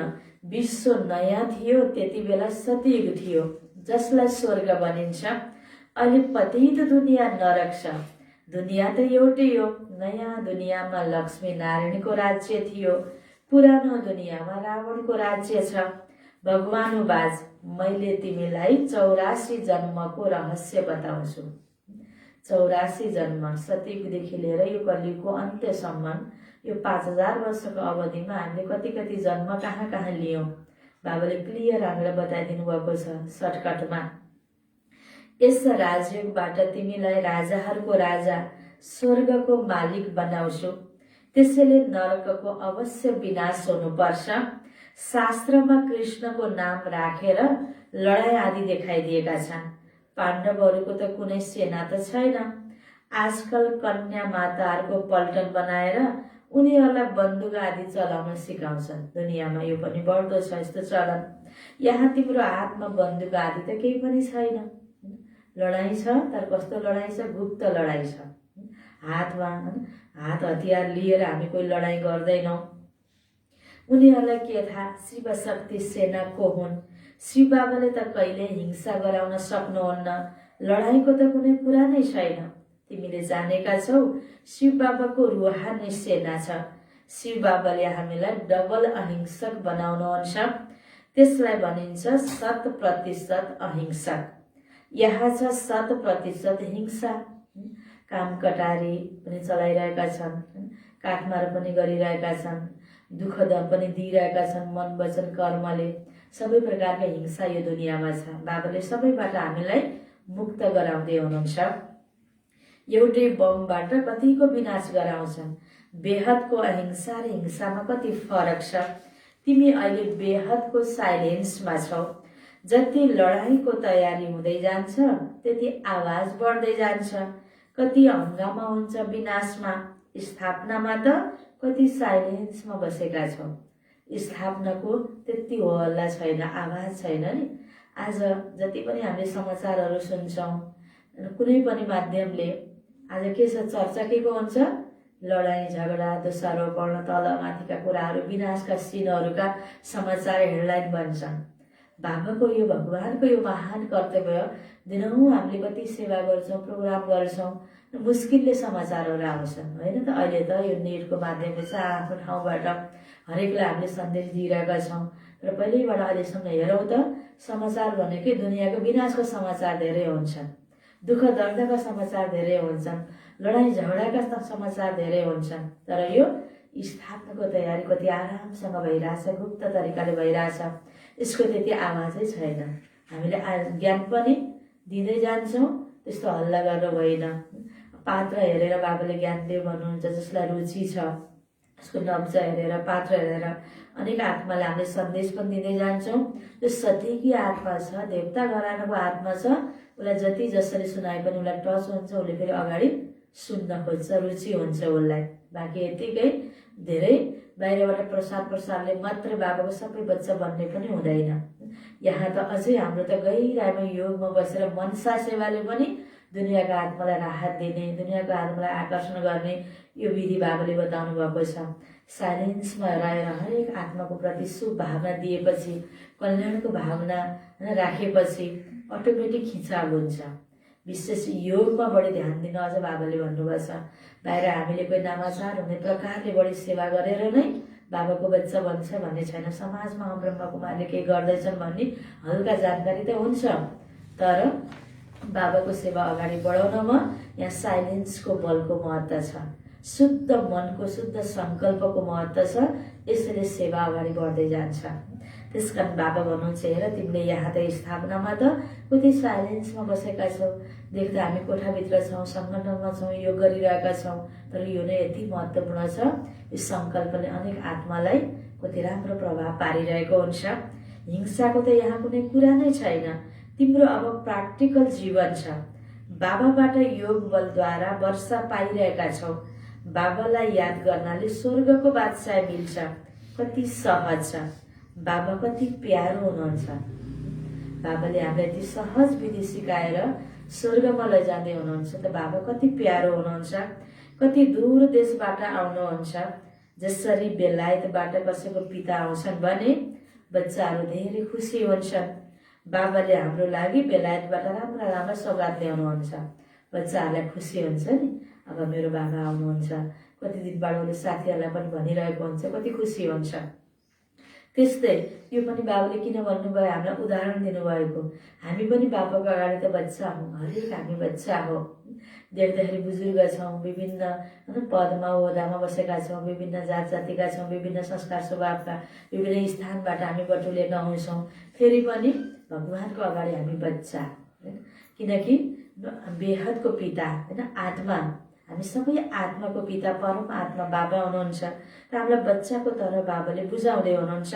विश्व नयाँ थियो त्यति बेला सतयुग थियो, जसलाई स्वर्ग भनिन्छ। अहिले पतित दुनियाँ नरक छ। दुनियाँ त एउटै हो। नयाँ दुनियाँमा लक्ष्मी नारायणको राज्य थियो, पुरानो दुनियाँमा रावणको राज्य छ। भगवानुवाच, मैले तिमीलाई 84 जन्मको रहस्य बताउँछु। 84 जन्म, सतयुगदेखि लिएर यो कलियुगको अन्त्यसम्म, यो 5000 वर्षको अवधिमा हामीले कति कति जन्म कहाँ कहाँ लियौँ, बाबाले क्लियर हामीलाई बताइदिनु भएको छ सर्टकटमा। यस राजयोगबाट तिमीलाई राजाहरूको राजा, स्वर्गको मालिक बनाउँछु। त्यसैले नरकको अवश्य विनाश हुनुपर्छ। शास्त्रमा कृष्णको नाम राखेर लडाई आदि देखाइदिएका छन्। पाण्डवहरूको त कुनै सेना त छैन। आजकल कन्या माताहरूको पल्टन बनाएर उनीहरूलाई बन्दुक आदि चलाउन सिकाउँछन्। दुनियाँमा यो पनि बढ्दो छ यस्तो चलन। यहाँ तिम्रो हातमा बन्दुक आदि त केही पनि छैन। लडाई छ, तर कस्तो लडाई छ? गुप्त लडाई छ। हातमा हात हतियार लिएर हामी कोही लडाई गर्दैनौँ। उनीहरूलाई के थाहा शिवशक्ति सेना को हुन्? शिव बाबाले त कहिले हिंसा गराउन सक्नुहुन्न। लडाईँको त कुनै कुरा नै छैन। तिमीले जानेका छौ शिव बाबाको रुहानी सेना छ। शिव बाबाले हामीलाई डबल अहिंसक बनाउनुहुन्छ। त्यसलाई भनिन्छ 100% अहिंसक। यहाँ छ 100% हिंसा। काम कटारी पनि चलाइरहेका छन्, काटमार पनि गरिरहेका छन्, दुःख दम पनि दिइरहेका छन् मन वचन कर्मले। सबै प्रकारका हिंसा यो दुनियाँमा छ। बाबाले सबैबाट हामीलाई मुक्त गराउँदै हुनुहुन्छ। एउटै बमबाट कतिको विनाश गराउँछन्। बेहदको अहिंसा र हिंसामा कति फरक छ। तिमी अहिले बेहदको साइलेन्समा छौ। जति लडाईँको तयारी हुँदै जान्छ त्यति आवाज बढ्दै जान्छ। कति हंगामा हुन्छ विनाशमा। स्थापनामा त कति साइलेन्समा बसेका छौ। स्थापनाको त्यति हो हल्ला छैन, आवाज छैन नि। आज जति पनि हामीले समाचारहरू सुन्छौँ, कुनै पनि माध्यमले आज के छ? चर्चा के को हुन्छ? लडाई झगडा, दोषारोपण, तलमाथिका कुराहरू, विनाशका सिनहरूका समाचार हेडलाइन बन्छन्। बाबाको यो भगवानको यो महान कर्तव्य, दिनहुँ हामीले कति सेवा गर्छौँ, प्रोग्राम गर्छौँ, मुस्किलले समाचारहरू आउँछन् होइन त। अहिले त यो नेटको माध्यमले चाहिँ आफ्नो ठाउँबाट हरेकलाई हामीले सन्देश दिइरहेका छौँ। र पहिल्यैबाट अहिलेसम्म हेरौँ त समाचार भनेकै दुनियाँको विनाशको समाचार धेरै हुन्छन्, दुःख दर्दका समाचार धेरै हुन्छन्, लडाईँ झगडाका समाचार धेरै हुन्छन्। तर यो स्थापनाको तयारी कति आरामसँग भइरहेछ, गुप्त तरिकाले भइरहेछ। यसको त्यति आवाजै छैन। हामीले ज्ञान पनि दिँदै जान्छौँ, त्यस्तो हल्ला गरेर होइन। पात्र हेरेर बाबाले ज्ञान दियो भन्नुहुन्छ। जसलाई रुचि छ उसको नब्ज हेरेर, पात्र हेरेर अनेक आत्मालाई हामीले सन्देश पनि दिँदै जान्छौँ। जो सतीकी आत्मा छ, देवता घरानाको आत्मा छ, उसलाई जति जसरी सुनाए पनि उसलाई टच हुन्छ, उसले फेरि अगाडि सुन्न खोज्छ, रुचि हुन्छ उसलाई। बाँकी यतिकै धेरै बाहिरबाट प्रसारले मात्रै बाबाको सबै बच्चा बन्ने पनि हुँदैन। यहाँ त अझै हाम्रो त गहिराइमा योगमा बसेर मनसा सेवाले पनि दुनियाँका आत्मालाई राहत दिने, दुनियाँको आत्मालाई आकर्षण गर्ने यो विधि बाबाले बताउनु भएको छ। साइलेन्समा रहेर हरेक आत्माको प्रति शुभ भावना दिएपछि, कल्याणको भावना राखेपछि अटोमेटिक खिचाव हुन्छ। विशेष योगमा बढी ध्यान दिन अझ बाबाले भन्नुभएको छ। बाहिर हामीले कोही नामाचार हुने प्रकारले बढी सेवा गरेर नै बाबाको बच्चा बन्छ भन्ने छैन। समाजमा ब्रह्मकुमारले केही गर्दैछन् भन्ने हल्का जानकारी त हुन्छ, तर बाबाको सेवा अगाडि बढाउनमा यहाँ साइलेन्सको बलको महत्त्व छ। शुद्ध मनको शुद्ध संकल्पको महत्त्व छ। यसैले सेवा अगाडि बढ्दै जान्छ। त्यसकारण बाबा भन्नुहुन्छ, हेर तिमीले यहाँ त स्थापनामा त कति साइलेन्समा बसेका छौ, देख्दा हामी कोठाभित्र छौँ, सङ्गठनमा छौँ, योग गरिरहेका छौँ, तर यो नै यति महत्त्वपूर्ण छ। यो सङ्कल्पले अनेक आत्मालाई कति राम्रो प्रभाव पारिरहेको हुन्छ। हिंसाको त यहाँ कुनै कुरा नै छैन। तिम्रो अब प्राक्टिकल जीवन छ। बाबाबाट योग बलद्वारा वर्षा पाइरहेका छौ। बाबालाई याद गर्नाले स्वर्गको बादशाह मिल्छ। कति सहज छ। बाबा कति प्यारो हुनुहुन्छ। बाबाले हामीलाई यति सहज विधि सिकाएर स्वर्गमा लैजाँदै हुनुहुन्छ। त बाबा कति प्यारो हुनुहुन्छ। कति दूर देशबाट आउनुहुन्छ। जसरी बेलायतबाट कसैको पिता आउँछन् भने बच्चाहरू धेरै खुसी हुन्छन्। बाबाले हाम्रो लागि बेलायतबाट राम्रा राम्रा सौगात ल्याउनुहुन्छ। बच्चाहरूलाई खुसी हुन्छ नि, अब मेरो बाबा आउनुहुन्छ। कति दिनबाट उसले साथीहरूलाई पनि भनिरहेको हुन्छ, कति खुसी हुन्छ। त्यस्तै यो पनि बाबाले किन भन्नुभयो, हामीलाई उदाहरण दिनुभएको। हामी पनि बाबाको अगाडि त बच्चा हौँ, हरेक हामी बच्चा हो। देख्दाखेरि बुजुर्ग छौँ, विभिन्न पदमा ओहदामा बसेका छौँ, विभिन्न जात जातिका छौँ, विभिन्न संस्कार स्वभावका, विभिन्न स्थानबाट हामी बटुलेका हुन्छौँ। फेरि पनि भगवानको अगाडि हामी बच्चा, किनकि बेहदको पिता होइन, आत्मा, हामी सबै आत्माको पिता परम आत्मा बाबा हुनुहुन्छ। र हामीलाई बच्चाको तरह बाबाले बुझाउँदै हुनुहुन्छ।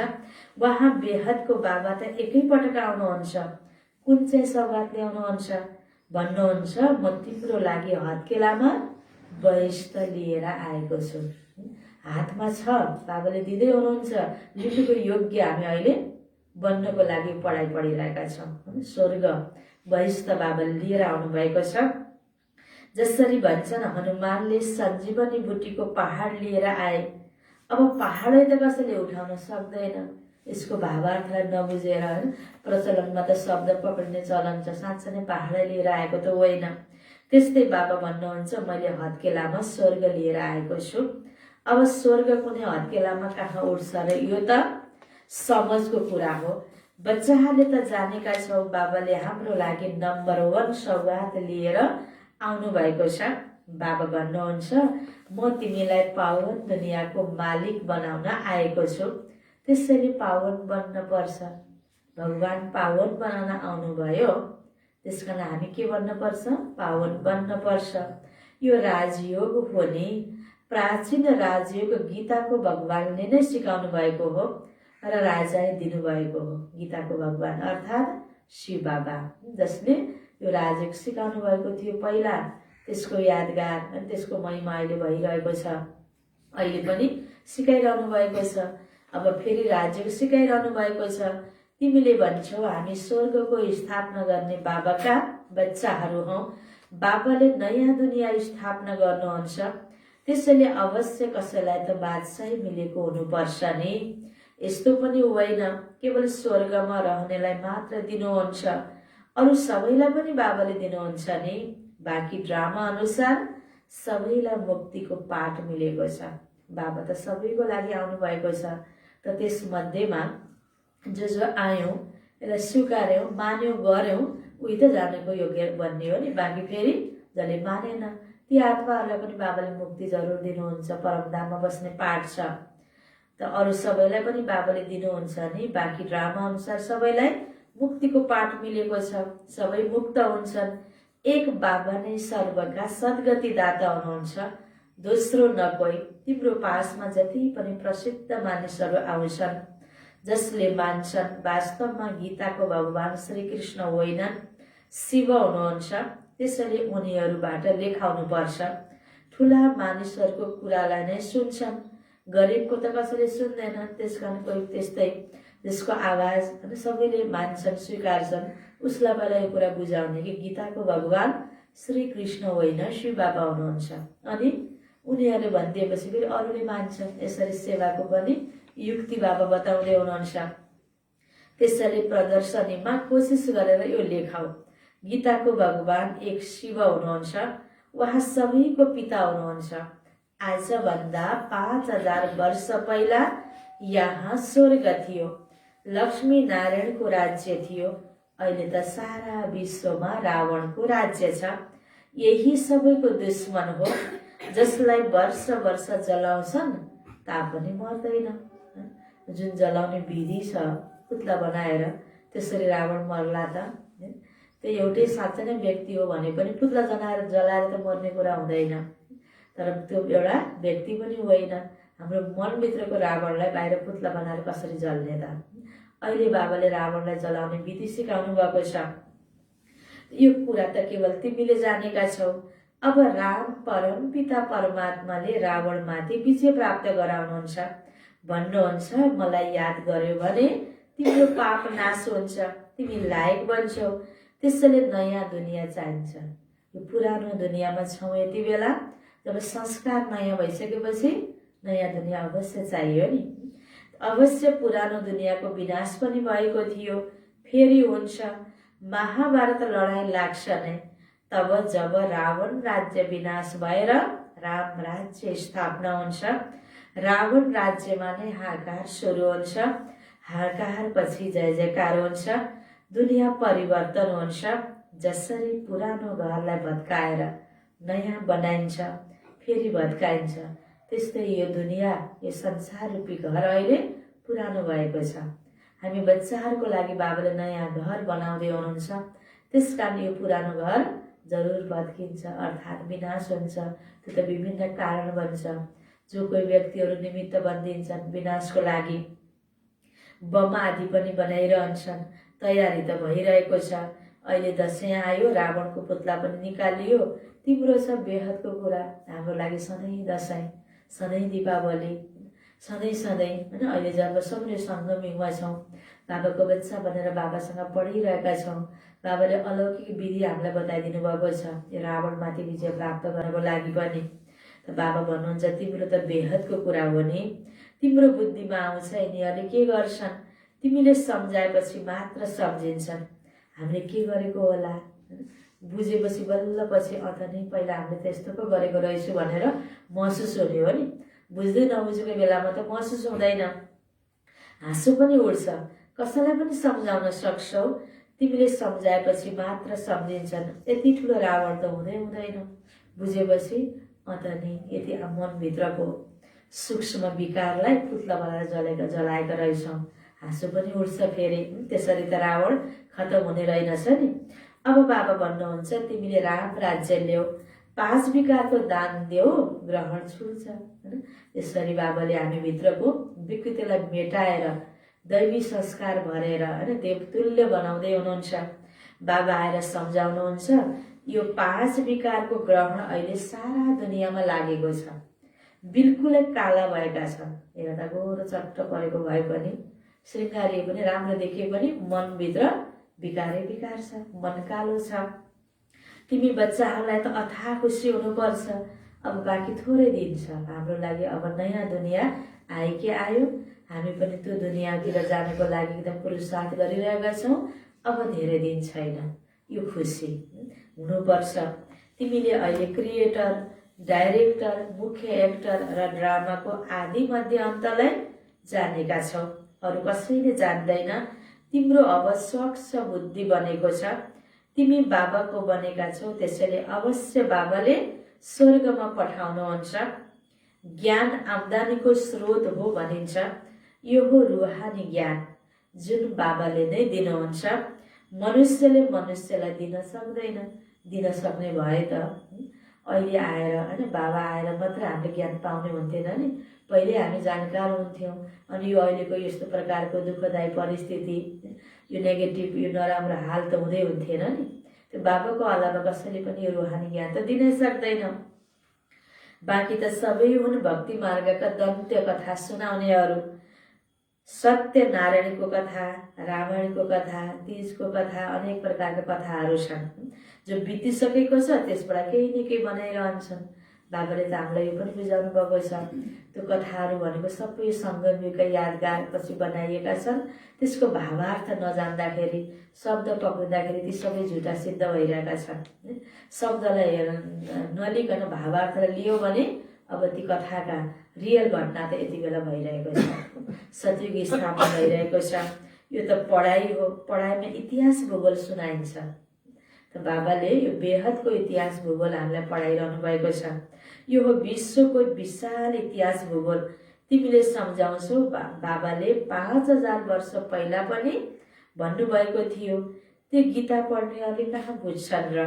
उहाँ बेहदको बाबा त एकैपटक आउनुहुन्छ। कुन चाहिँ सौगात ल्याउनुहुन्छ भन्नुहुन्छ, म तिम्रो लागि हत्केलामा बहिष्ठ लिएर आएको छु। हातमा छ, बाबाले दिँदै हुनुहुन्छ। लिनुको योग्य हामी अहिले बन्नको लागि पढाइ पढिरहेका छौँ। स्वर्ग बहिष्ठ बाबाले लिएर आउनुभएको छ। जसरी भन्छन् हनुमानले सञ्जीवनी बुटीको पहाड लिएर आए। अब पहाडै त कसैले उठाउन सक्दैन। यसको भावार्थलाई नबुझेर प्रचलनमा त शब्द पक्रिने चलन छ, साँच्चै नै पहाडै लिएर आएको त होइन। त्यस्तै बाबा भन्नुहुन्छ, मैले हत्केलामा स्वर्ग लिएर आएको छु। अब स्वर्ग कुनै हत्केलामा कहाँ उठ्छ र, यो त समझको कुरा हो। बच्चाहरूले त जानेका छौ, बाबाले हाम्रो लागि नम्बर 1 सौगात लिएर आउनु भएको छ। बाबा भन्नुहुन्छ, म तिमीलाई पावन दुनियाँको मालिक बनाउन आएको छु। त्यसैले पावन बन्न पर्छ। भगवान पावन बनाउन आउनुभयो। त्यसकारण हामी के बन्न पर्छ, पावन बन्न पर्छ। यो राजयोग हो नि, प्राचीन राजयोग गीताको भगवानले नै सिकाउनु भएको हो र राजाले दिनुभएको हो। गीताको भगवान अर्थात् शिव बाबा, जसले यो राजयोग सिकाउनु भएको थियो पहिला। त्यसको यादगार अनि त्यसको महिमा अहिले भइरहेको छ। अहिले पनि सिकाइरहनु भएको छ। अब फेरि राजयोग सिकाइरहनु भएको छ। तिमीले भन्छौ हामी स्वर्गको स्थापना गर्ने बाबाका बच्चाहरू हौ। बाबाले नयाँ दुनियाँ स्थापना गर्नुहुन्छ। त्यसैले अवश्य कसैलाई त बादशाही मिलेको हुनुपर्छ नि। यस्तो पनि होइन केवल स्वर्गमा रहनेलाई मात्र दिनुहुन्छ, अरू सबैलाई पनि बाबाले दिनुहुन्छ नि। बाँकी ड्रामा अनुसार सबैलाई मुक्तिको पाठ मिलेको छ। बाबा त सबैको लागि आउनु भएको छ। त त्यसमध्येमा जो आयौँ, यसलाई स्वीकार्यौँ, मान्यौँ, गऱ्यौँ, उही त जानेको योग्य बन्ने हो नि। बाँकी फेरि जसले मानेन ती आत्माहरूलाई पनि बाबाले मुक्ति जरुर दिनुहुन्छ। परमधाममा बस्ने पाठ छ। त अरू सबैलाई पनि बाबाले दिनुहुन्छ नि। बाँकी ड्रामा अनुसार सबैलाई मुक्तिको पाठ मिलेको छ। सबै मुक्त हुन्छन्। एक बाबा नै सर्वका सद्गति दाता हुनुहुन्छ। दोस्रो न कोही। तिम्रो पासमा जति पनि प्रसिद्ध मानिसहरू आउँछन्, जसले मान्छन् वास्तवमा गीताको भगवान श्रीकृष्ण होइनन्, शिव हुनुहुन्छ। त्यसैले उनीहरूबाट लेखाउनु पर्छ। ठुला मानिसहरूको कुरालाई नै सुन्छन्, गरिबको त कसैले सुन्दैन। त्यसकारण कोही त्यस्तै जसको आवाज सबैले मान्छन्, स्वीकार्छन्, उसलाई पहिला यो कुरा बुझाउने कि गीताको भगवान श्रीकृष्ण होइन, शिव बाबा हुनुहुन्छ। अनि उनीहरूले भनिदिएपछि फेरि अरूले मान्छन्। यसरी सेवाको पनि युक्ति बाबा बताउँदै हुनुहुन्छ। त्यसैले प्रदर्शनीमा कोसिस गरेर यो लेखाऊ। गीताको भगवान एक शिव हुनुहुन्छ। उहाँ सबैको पिता हुनुहुन्छ। आजभन्दा 5000 वर्ष पहिला यहाँ स्वर्ग थियो, लक्ष्मी नारायणको राज्य थियो। अहिले त सारा विश्वमा रावणको राज्य छ। यही सबैको दुश्मन हो। जसलाई वर्ष वर्ष जलाउँछन् तापनि मर्दैन। जुन जलाउने विधि छ पुतला बनाएर त्यसरी रावण मर्ला त, त्यो एउटै साँच्चै नै व्यक्ति हो भने पनि पुतला जलाएर त मर्ने कुरा हुँदैन। तर त्यो एउटा व्यक्ति पनि होइन, हाम्रो मनभित्रको रावणलाई बाहिर पुतला बनाएर कसरी जल्ने त। अहिले बाबाले रावणलाई जलाउने विधि सिकाउनु भएको छ। यो कुरा त केवल तिमीले जानेका छौ। अब राम परमपिता परमात्माले रावणमाथि विजय प्राप्त गराउनुहुन्छ। भन्नुहुन्छ मलाई याद गर्यो भने तिम्रो पाप नाश हुन्छ, तिमी लायक बन्छौ। त्यसैले नयाँ दुनियाँ चाहिन्छ। यो पुरानो दुनियाँमा छौँ यति बेला, जब संस्कार नयाँ भइसकेपछि नयाँ दुनियाँ अवश्य चाहियो नि। अवश्य पुरानो दुनियाँको विनाश पनि भएको थियो, फेरि हुन्छ। महाभारत लडाईँ लाग्छ नै तब जब रावण राज्य विनाश भएर राम राज्य स्थापना हुन्छ। रावण राज्यमा नै हाहाकार सुरु हुन्छ। हाहाकार पछि जय जयकार हुन्छ, दुनियाँ परिवर्तन हुन्छ। जसरी पुरानो घरलाई भत्काएर नयाँ बनाइन्छ, फेरि भत्काइन्छ, त्यस्तै यो दुनियाँ, यो संसार रूपी घर अहिले पुरानो भएको छ। हामी बच्चाहरूको लागि बाबाले नयाँ घर बनाउँदै हुनुहुन्छ। त्यसकारण यो पुरानो घर जरुर भत्किन्छ, अर्थात् विनाश हुन्छ। त्यो त विभिन्न कारण बन्छ। जो कोही व्यक्तिहरू निमित्त बनिदिन्छन् विनाशको लागि, बम आदि पनि बनाइरहन्छन्। तयारी त भइरहेको छ। अहिले दसैँ आयो, रावणको पुतला पनि निकालियो। तिम्रो छ बेहदको कुरा। हाम्रो लागि सधैँ दसैँ, सधैँ दीपावली, सधैँ होइन। अहिले जब सबैले सङ्गममा छौँ, बाबाको बच्चा भनेर बाबासँग पढिरहेका छौँ। बाबाले अलौकिक विधि हामीलाई बताइदिनु भएको छ यो रावणमाथि विजय प्राप्त गर्नको लागि पनि। त बाबा भन्नुहुन्छ तिम्रो त बेहदको कुरा हो नि। तिम्रो बुद्धिमा आउँछ यिनीहरूले के गर्छन्, तिमीले सम्झाएपछि मात्र सम्झिन्छन्। हामीले के गरेको होला, बुझेपछि बल्ल पछि अथ नै पहिला हामीले त यस्तो पो गरेको रहेछु भनेर महसुस हुने हो नि। बुझ्दै नबुझेको बेलामा त महसुस हुँदैन, हाँसो पनि उठ्छ। कसैलाई पनि सम्झाउन सक्छौ, तिमीले सम्झाएपछि मात्र सम्झिन्छन्। यति ठुलो रावण त हुँदैन। बुझेपछि अत नि यति मनभित्रको सूक्ष्म विकारलाई पुतला बनाएर जलाएका रहेछौँ। हाँसो पनि उठ्छ फेरि। त्यसरी त रावण खतम हुने रहेनछ नि। अब बाबा भन्नुहुन्छ तिमीले राम राज्य ल्याऊ, 5 विकारको दान देऊ, ग्रहण छुट्छ। यसरी बाबाले हामी भित्रको विकृतिलाई मेटाएर दैवी संस्कार भरेर देवतुल्य बनाउँदै हुनुहुन्छ। बाबा आएर सम्झाउनुहुन्छ यो 5 विकारको ग्रहण अहिले सारा दुनियाँमा लागेको छ। बिल्कुलै काला भएका छन्। हेर्दा गोरो चट्ट परेको भए पनि, श्रृङ्गारिए पनि, राम्रो देखिए पनि मनभित्र विकारै विकार छ, मन कालो छ। तिमी बच्चाहरूलाई त अथाह खुसी हुनुपर्छ। अब बाँकी थोरै दिन छ हाम्रो लागि। अब नयाँ दुनियाँ आयो कि आयो, हामी पनि त्यो दुनियाँतिर जानको लागि एकदम पुरुषार्थ गरिरहेका छौँ। अब धेरै दिन छैन, यो खुसी हुनुपर्छ। तिमीले अहिले क्रिएटर, डाइरेक्टर, मुख्य एक्टर र ड्रामाको आदि मध्य अन्तलाई जानेका छौ, अरू कसैले जान्दैन। तिम्रो अब स्वच्छ बुद्धि बनेको छ, तिमी बाबाको बनेका छौ। त्यसैले अवश्य बाबाले स्वर्गमा पठाउनुहुन्छ। ज्ञान आम्दानीको स्रोत हो भनिन्छ। यो हो रुहानी ज्ञान जुन बाबाले नै दिनुहुन्छ। मनुष्यले मनुष्यलाई दिन सक्दैन। दिन सक्ने भए त अहिले आएर बाबा आएर मात्र हामीले ज्ञान पाउने हुन्थेन नि। पहिले हामी जानकार हुन्थ्यौँ। अनि यो अहिलेको यस्तो प्रकारको दुःखदायी परिस्थिति, यो नेगेटिभ, यो नराम्रो हाल त हुँदै हुन्थेन नि। त्यो बाबाको अलावा कसैले पनि यो रुहानी ज्ञान त दिनै सक्दैन। बाँकी त सबै हुन् भक्ति मार्गका दन्त्य कथा सुनाउनेहरू। सत्यनारायणको कथा, रामायणको कथा, तीजको कथा, अनेक प्रकारका कथाहरू छन् जो बितिसकेको छ। त्यसबाट केही न केही बनाइरहन्छन्। बाबाले त हामीलाई यो पनि बुझाउनु भएको छ। त्यो कथाहरू भनेको सबै सङ्गमयुगका यादगार पछि बनाइएका छन्। त्यसको भावार्थ नजान्दाखेरि, शब्द पक्रिँदाखेरि ती सबै झुटा सिद्ध भइरहेका छन्। शब्दलाई नलिकन भावार्थलाई लियो भने अब ती कथाका रियल घटना त यति बेला भइरहेको छ। सतयुग स्थापना भइरहेको छ। यो त पढाइ हो। पढाइमा इतिहास भूगोल सुनाइन्छ। त बाबाले यो बेहदको इतिहास भूगोल हामीलाई पढाइरहनु भएको छ। यो हो विश्वको विशाल इतिहास भूगोल। तिमीले सम्झाउँछौ बाबाले 5000 वर्ष पहिला पनि भन्नुभएको थियो। त्यो गीता पढ्नेहरूले कहाँ बुझ्छन् र?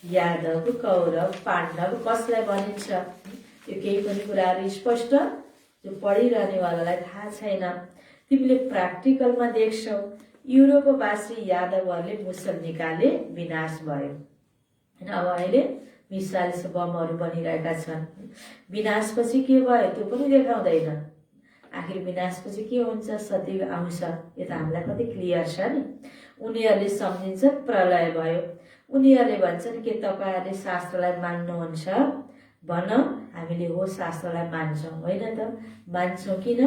यादव, कौरव, पाण्डव कसलाई भनिन्छ? यो केही पनि कुराहरू स्पष्ट जो पढिरहनेवालालाई थाहा छैन। तिमीले प्र्याक्टिकलमा देख्छौ युरोपवासी यादवहरूले मुसल निकाले, विनाश भयो। अब अहिले मिसाइल्स बमहरू बनिरहेका छन्। विनाशपछि के भयो त्यो पनि देखाउँदैन। आखिर विनाशपछि के हुन्छ? सती आउँछ। यो त हामीलाई कति क्लियर छ नि। उनीहरूले सम्झिन्छन् प्रलय भयो। उनीहरूले भन्छन् के तपाईँहरूले शास्त्रलाई मान्नुहुन्छ? भन, हामीले हो शास्त्रलाई मान्छौँ। होइन त? मान्छौँ किन?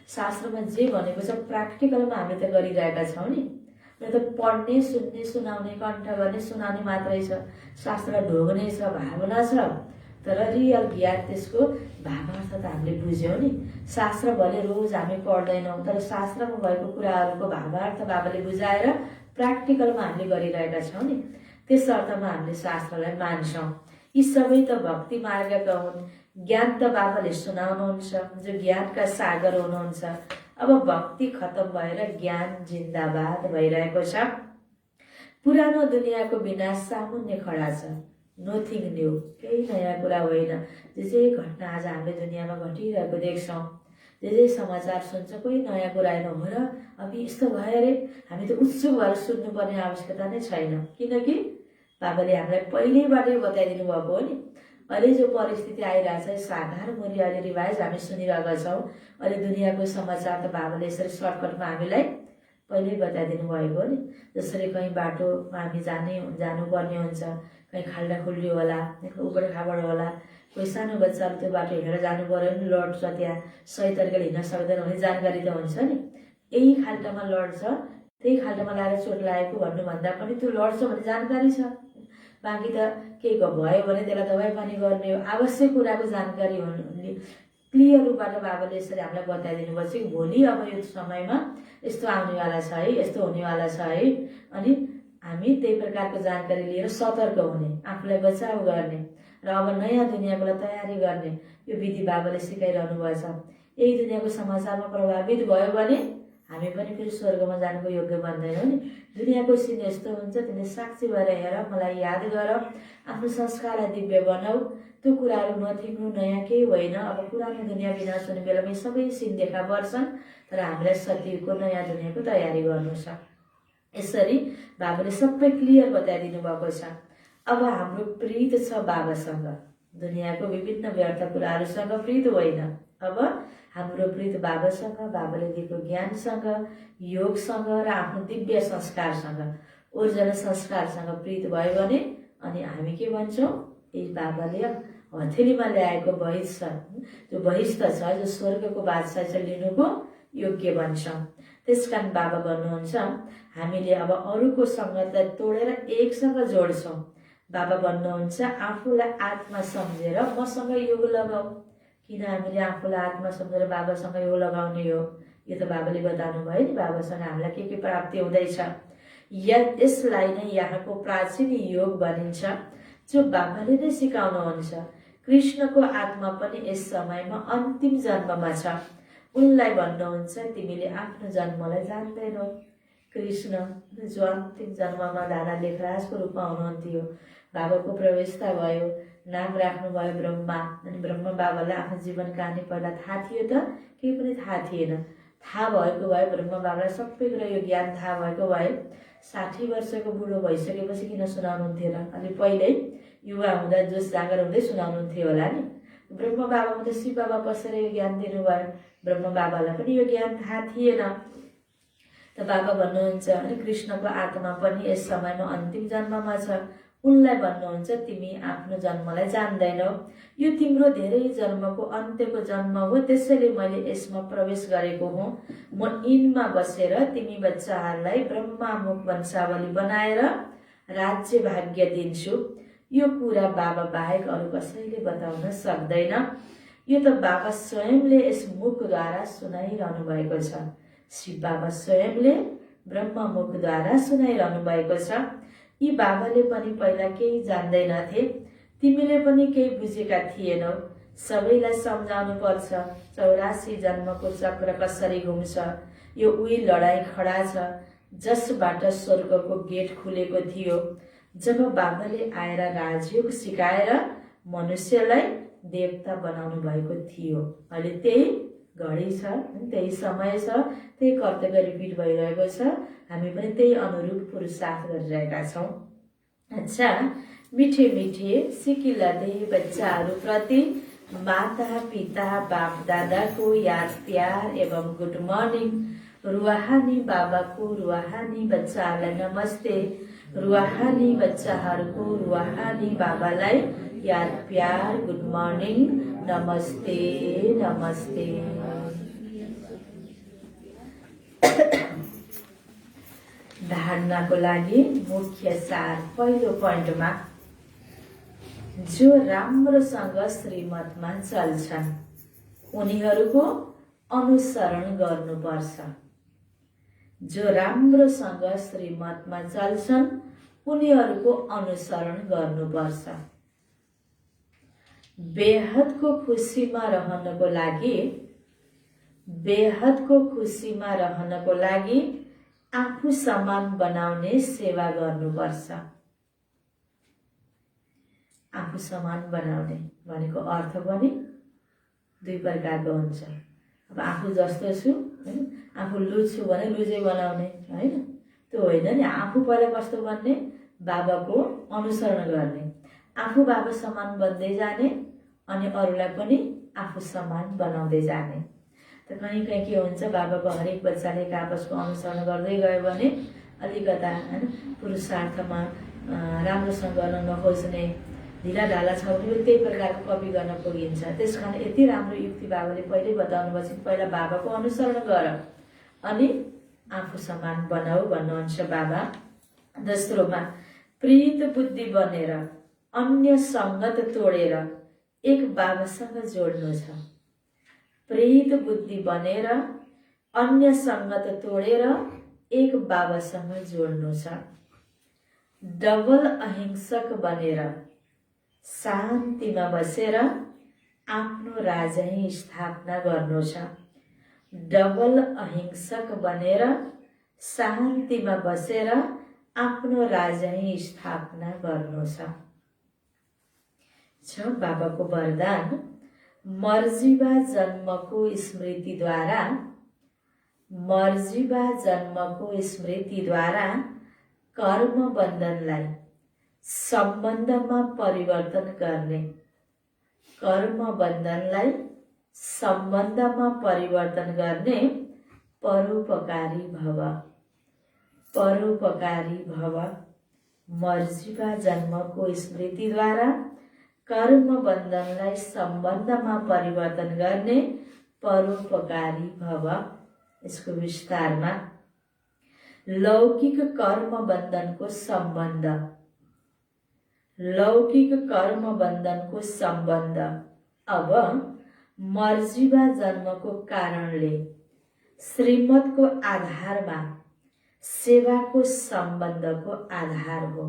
शास्त्रमा जे भनेको छ प्र्याक्टिकलमा हामी त गरिरहेका छौँ नि। र त पढ्ने, सुन्ने, सुनाउने, कण्ठ गर्ने, सुनाउने मात्रै छ। शास्त्र ढोग्ने छ, भावना छ, तर रियल ज्ञान त्यसको भावार्थ त हामीले बुझ्यौँ नि। शास्त्र भले रोज हामी पढ्दैनौँ, तर शास्त्रमा भएको कुराहरूको भावार्थ बाबाले बुझाएर प्र्याक्टिकलमा हामीले गरिरहेका छौँ नि। त्यस अर्थमा हामीले शास्त्रलाई मान्छौँ। यी सबै त भक्ति मार्गका हुन्। ज्ञान त बाबाले सुनाउनुहुन्छ, जो ज्ञानका सागर हुनुहुन्छ। अब भक्ति खत्तम भएर ज्ञान जिन्दाबाद भइरहेको छ। पुरानो दुनियाँको विनाश सामुन्ने खडा छ। नथिङ न्यू, केही नयाँ कुरा होइन। जे घटना आज हामीले दुनियाँमा घटिरहेको देख्छौँ, जे समाचार सुन्छ, कोही नयाँ कुरा होइन। हो र अब यस्तो भयो अरे, हामी त उत्सुक भएर सुन्नुपर्ने आवश्यकता नै छैन। किनकि बाबाले हामीलाई पहिल्यैबाटै बताइदिनु भएको हो नि। अहिले जो परिस्थिति आइरहेछ, साधारण मूल्य अहिले रिभाइज हामी सुनिरहेका छौँ। अहिले दुनियाँको समाचार त बाबाले यसरी सर्टकटमा हामीलाई पहिल्यै बताइदिनु भएको हो नि। जसरी कहीँ बाटोमा हामी जानुपर्ने हुन्छ, कहीँ खाल्डा खुल्डी होला, उबड खाबड होला, कोही सानो बच्चाहरू त्यो बाटो हिँडेर जानु पर्यो नि, लड्छ, त्यहाँ सही तरिकाले हिँड्न सक्दैन भने जानकारी त हुन्छ नि। यही खाल्टामा लड्छ, त्यही खाल्टामा लागेर चोट लागेको भन्नुभन्दा पनि त्यो लड्छ भन्ने जानकारी छ। बाँकी त केही भयो भने त्यसलाई दबाई पानी गर्ने हो। आवश्यक कुराको जानकारी हुनु क्लियर रूपबाट बाबाले यसरी हामीलाई बताइदिनु पर्छ कि भोलि अब यो समयमा यस्तो आउनेवाला छ है, यस्तो हुनेवाला छ है। अनि हामी त्यही प्रकारको जानकारी लिएर सतर्क हुने, आफूलाई बचाउ गर्ने र अब नयाँ दुनियाँको लागि तयारी गर्ने यो विधि बाबाले सिकाइरहनु भएको छ। यही दुनियाँको समाचारमा प्रभावित भयो भने हामी पनि फेरि स्वर्गमा जानुको योग्य बन्दैनौँ नि। दुनियाँको सिन यस्तो हुन्छ, तिमीले साक्षी भएर हेर, मलाई याद गर, आफ्नो संस्कारलाई दिव्य बनाऊ। त्यो कुराहरू नथिक्नु, नयाँ केही होइन। अब पुरानो दुनियाँ विनाश हुने बेलामा सबै सिन देखा पर्छन्, तर हामीलाई सतीको नयाँ दुनियाँको तयारी गर्नु छ। यसरी बाबाले सबै क्लियर बताइदिनु भएको छ। अब हाम्रो प्रीत छ बाबासँग, दुनियाँको विभिन्न व्यर्थ कुराहरूसँग प्रीत होइन। अब हाम्रो प्रीत बाबासँग, बाबाले दिएको ज्ञानसँग, योगसँग र आफ्नो दिव्य संस्कारसँग, ऊर्जा संस्कारसँग प्रीत भयो भने अनि हामी के भन्छौँ? यी बाबाले हथेलीमा ल्याएको बहिष्ठ, जो बहिष्ठ छ, जो स्वर्गको बादशाह छ, लिनुको योग्य भन्छौँ। त्यसकारण बाबा भन्नुहुन्छ हामीले अब अरूको सङ्गतलाई तोडेर एकसँग जोड्छौँ। बाबा भन्नुहुन्छ आफूलाई आत्मा सम्झेर मसँग योग लगाऊ। किन हामीले आफूलाई आत्मा सम्झेर बाबासँग योग लगाउने हो? यो त बाबाले बताउनु भयो नि, बाबासँग हामीलाई के प्राप्ति हुँदैछ। यसलाई नै यहाँको प्राचीन योग भनिन्छ, जो बाबाले नै सिकाउनुहुन्छ। कृष्णको आत्मा पनि यस समयमा अन्तिम जन्ममा छ। उनलाई भन्नुहुन्छ तिमीले आफ्नो जन्मलाई जान्दैनौ। कृष्ण जो अन्तिम जन्ममा दादा लेखराजको रूपमा हुनुहुन्थ्यो, बाबाको प्रवेशता भयो, नाम राख्नुभयो ब्रह्मा। अनि ब्रह्म बाबालाई आफ्नो जीवन कहानी पहिला थाहा थियो त? केही पनि थाहा थिएन। थाहा भएको भए ब्रह्म बाबालाई सबै कुरा यो ज्ञान थाहा भएको भए 60 वर्षको बुढो भइसकेपछि किन सुनाउनुहुन्थ्यो र? अलि पहिल्यै युवा हुँदा जोस जाँगर हुँदै सुनाउनुहुन्थ्यो होला नि। ब्रह्म बाबामा त शिव बाबा बसेर यो ज्ञान दिनुभयो। ब्रह्म बाबालाई पनि यो ज्ञान थाहा थिएन। त बाबा भन्नुहुन्छ अनि कृष्णको आत्मा पनि यस समयमा अन्तिम जन्ममा छ। उनलाई भन्नुहुन्छ तिमी आफ्नो जन्मलाई जान्दैनौ। यो तिम्रो धेरै जन्मको अन्त्यको जन्म हो, त्यसैले मैले यसमा प्रवेश गरेको हुँ। म यिनमा बसेर तिमी बच्चाहरूलाई ब्रह्मामुख वंशावली बनाएर राज्य भाग्य दिन्छु। यो कुरा बाबा बाहेक अरू कसैले बताउन सक्दैन। यो त बाबा स्वयंले यस मुखद्वारा सुनाइरहनु भएको छ। शिव बाबा स्वयंले ब्रह्म मुखद्वारा सुनाइरहनु भएको छ। यी बाबाले पनि पहिला केही जान्दैनथे, तिमीले पनि केही बुझेका थिएनौ। सबैलाई सम्झाउनु पर्छ 84 जन्मको चक्र कसरी घुम्छ। यो उही लडाई खडा छ जसबाट स्वर्गको गेट खुलेको थियो जब बाबाले आएर राजयोग सिकाएर मनुष्यलाई देवता बनाउनु भएको थियो। अहिले त्यही घडी छ, त्यही समय छ, त्यही कर्तव्य रिपिट भइरहेको छ। हामी पनि त्यही अनुरूप पुरुषार्थ गरिरहेका छौँ। अच्छा, मिठे मिठे सिकिलाले बच्चाहरूप्रति माता पिता बाप दादाको याद प्यार एवं गुड मर्निङ। रुहानी बाबाको रुहानी बच्चाहरूलाई नमस्ते। रुहानी बच्चाहरूको रुहानी बाबालाई याद प्यार गुड मर्निङ नमस्ते नमस्ते। धारणाको लागि मुख्य सार। पहिलो पोइन्टमा, जो राम्रोसँग श्रीमतमा चल्छन् उनीहरूको अनुसरण गर्नुपर्छ। जो राम्रोसँग श्रीमतमा चल्छन् उनीहरूको अनुसरण गर्नुपर्छ। बेहदको खुसीमा रहनको लागि आफू समान बनाउने सेवा गर्नुपर्छ। आफू समान बनाउने भनेको अर्थ पनि दुई प्रकारको हुन्छ। अब आफू जस्तो छु हैन, आफू लुज छु भने लुजै बनाउने हैन, त्यो होइन नि। आफू पहिला कस्तो बन्ने, बाबाको अनुसरण गर्ने, आफू बाबा समान बन्दै जाने अनि अरूलाई पनि आफू समान बनाउँदै जाने। त कहीँ कहीँ के हुन्छ, बाबाको हरेक बच्चाले आपसको अनुसरण गर्दै गयो भने अलिकता हैन पुरुषार्थमा राम्रोसँग गर्न नखोज्ने ढिला ढाला छ भने त्यही प्रकारको कपी गर्न पुगिन्छ। त्यसकारण यति राम्रो युक्ति बाबाले पहिल्यै बताउनु भएछ कि पहिला बाबाको अनुसरण गर अनि आफू समान बनाऊ भन्नुहुन्छ बाबा। दोस्रोमा, प्रीत बुद्धि बनेर अन्य सङ्गत तोडेर एक बाबासँग जोड्नु छ। प्रीत बुद्धि बनेर अन्य सङ्गत तोडेर एक बाबासँग जोड्नु छ। डबल अहिंसक बनेर शान्तिमा बसेर आफ्नो राजै स्थापना गर्नु छ। डबल अहिंसक बनेर शान्तिमा बसेर आफ्नो राजै स्थापना गर्नु छ। बाबाको वरदान, मर्जीबा जन्मको स्मृतिद्वारा कर्म बन्धनलाई सम्बन्धमा परिवर्तन गर्ने। कर्म बन्धनलाई सम्बन्धमा परिवर्तन गर्ने परोपकारी भव। परोपकारी भव। मर्जीबा जन्मको स्मृतिद्वारा कर्म बन्धनलाई सम्बन्धमा परिवर्तन गर्ने परोपकारी भव। यसको विस्तारमा, लौकिक कर्म बन्धनको सम्बन्ध। लौकिक कर्म बन्धनको सम्बन्ध अब मर्जीबा जन्मको कारणले श्रीमतको आधारमा सेवाको सम्बन्धको आधार हो।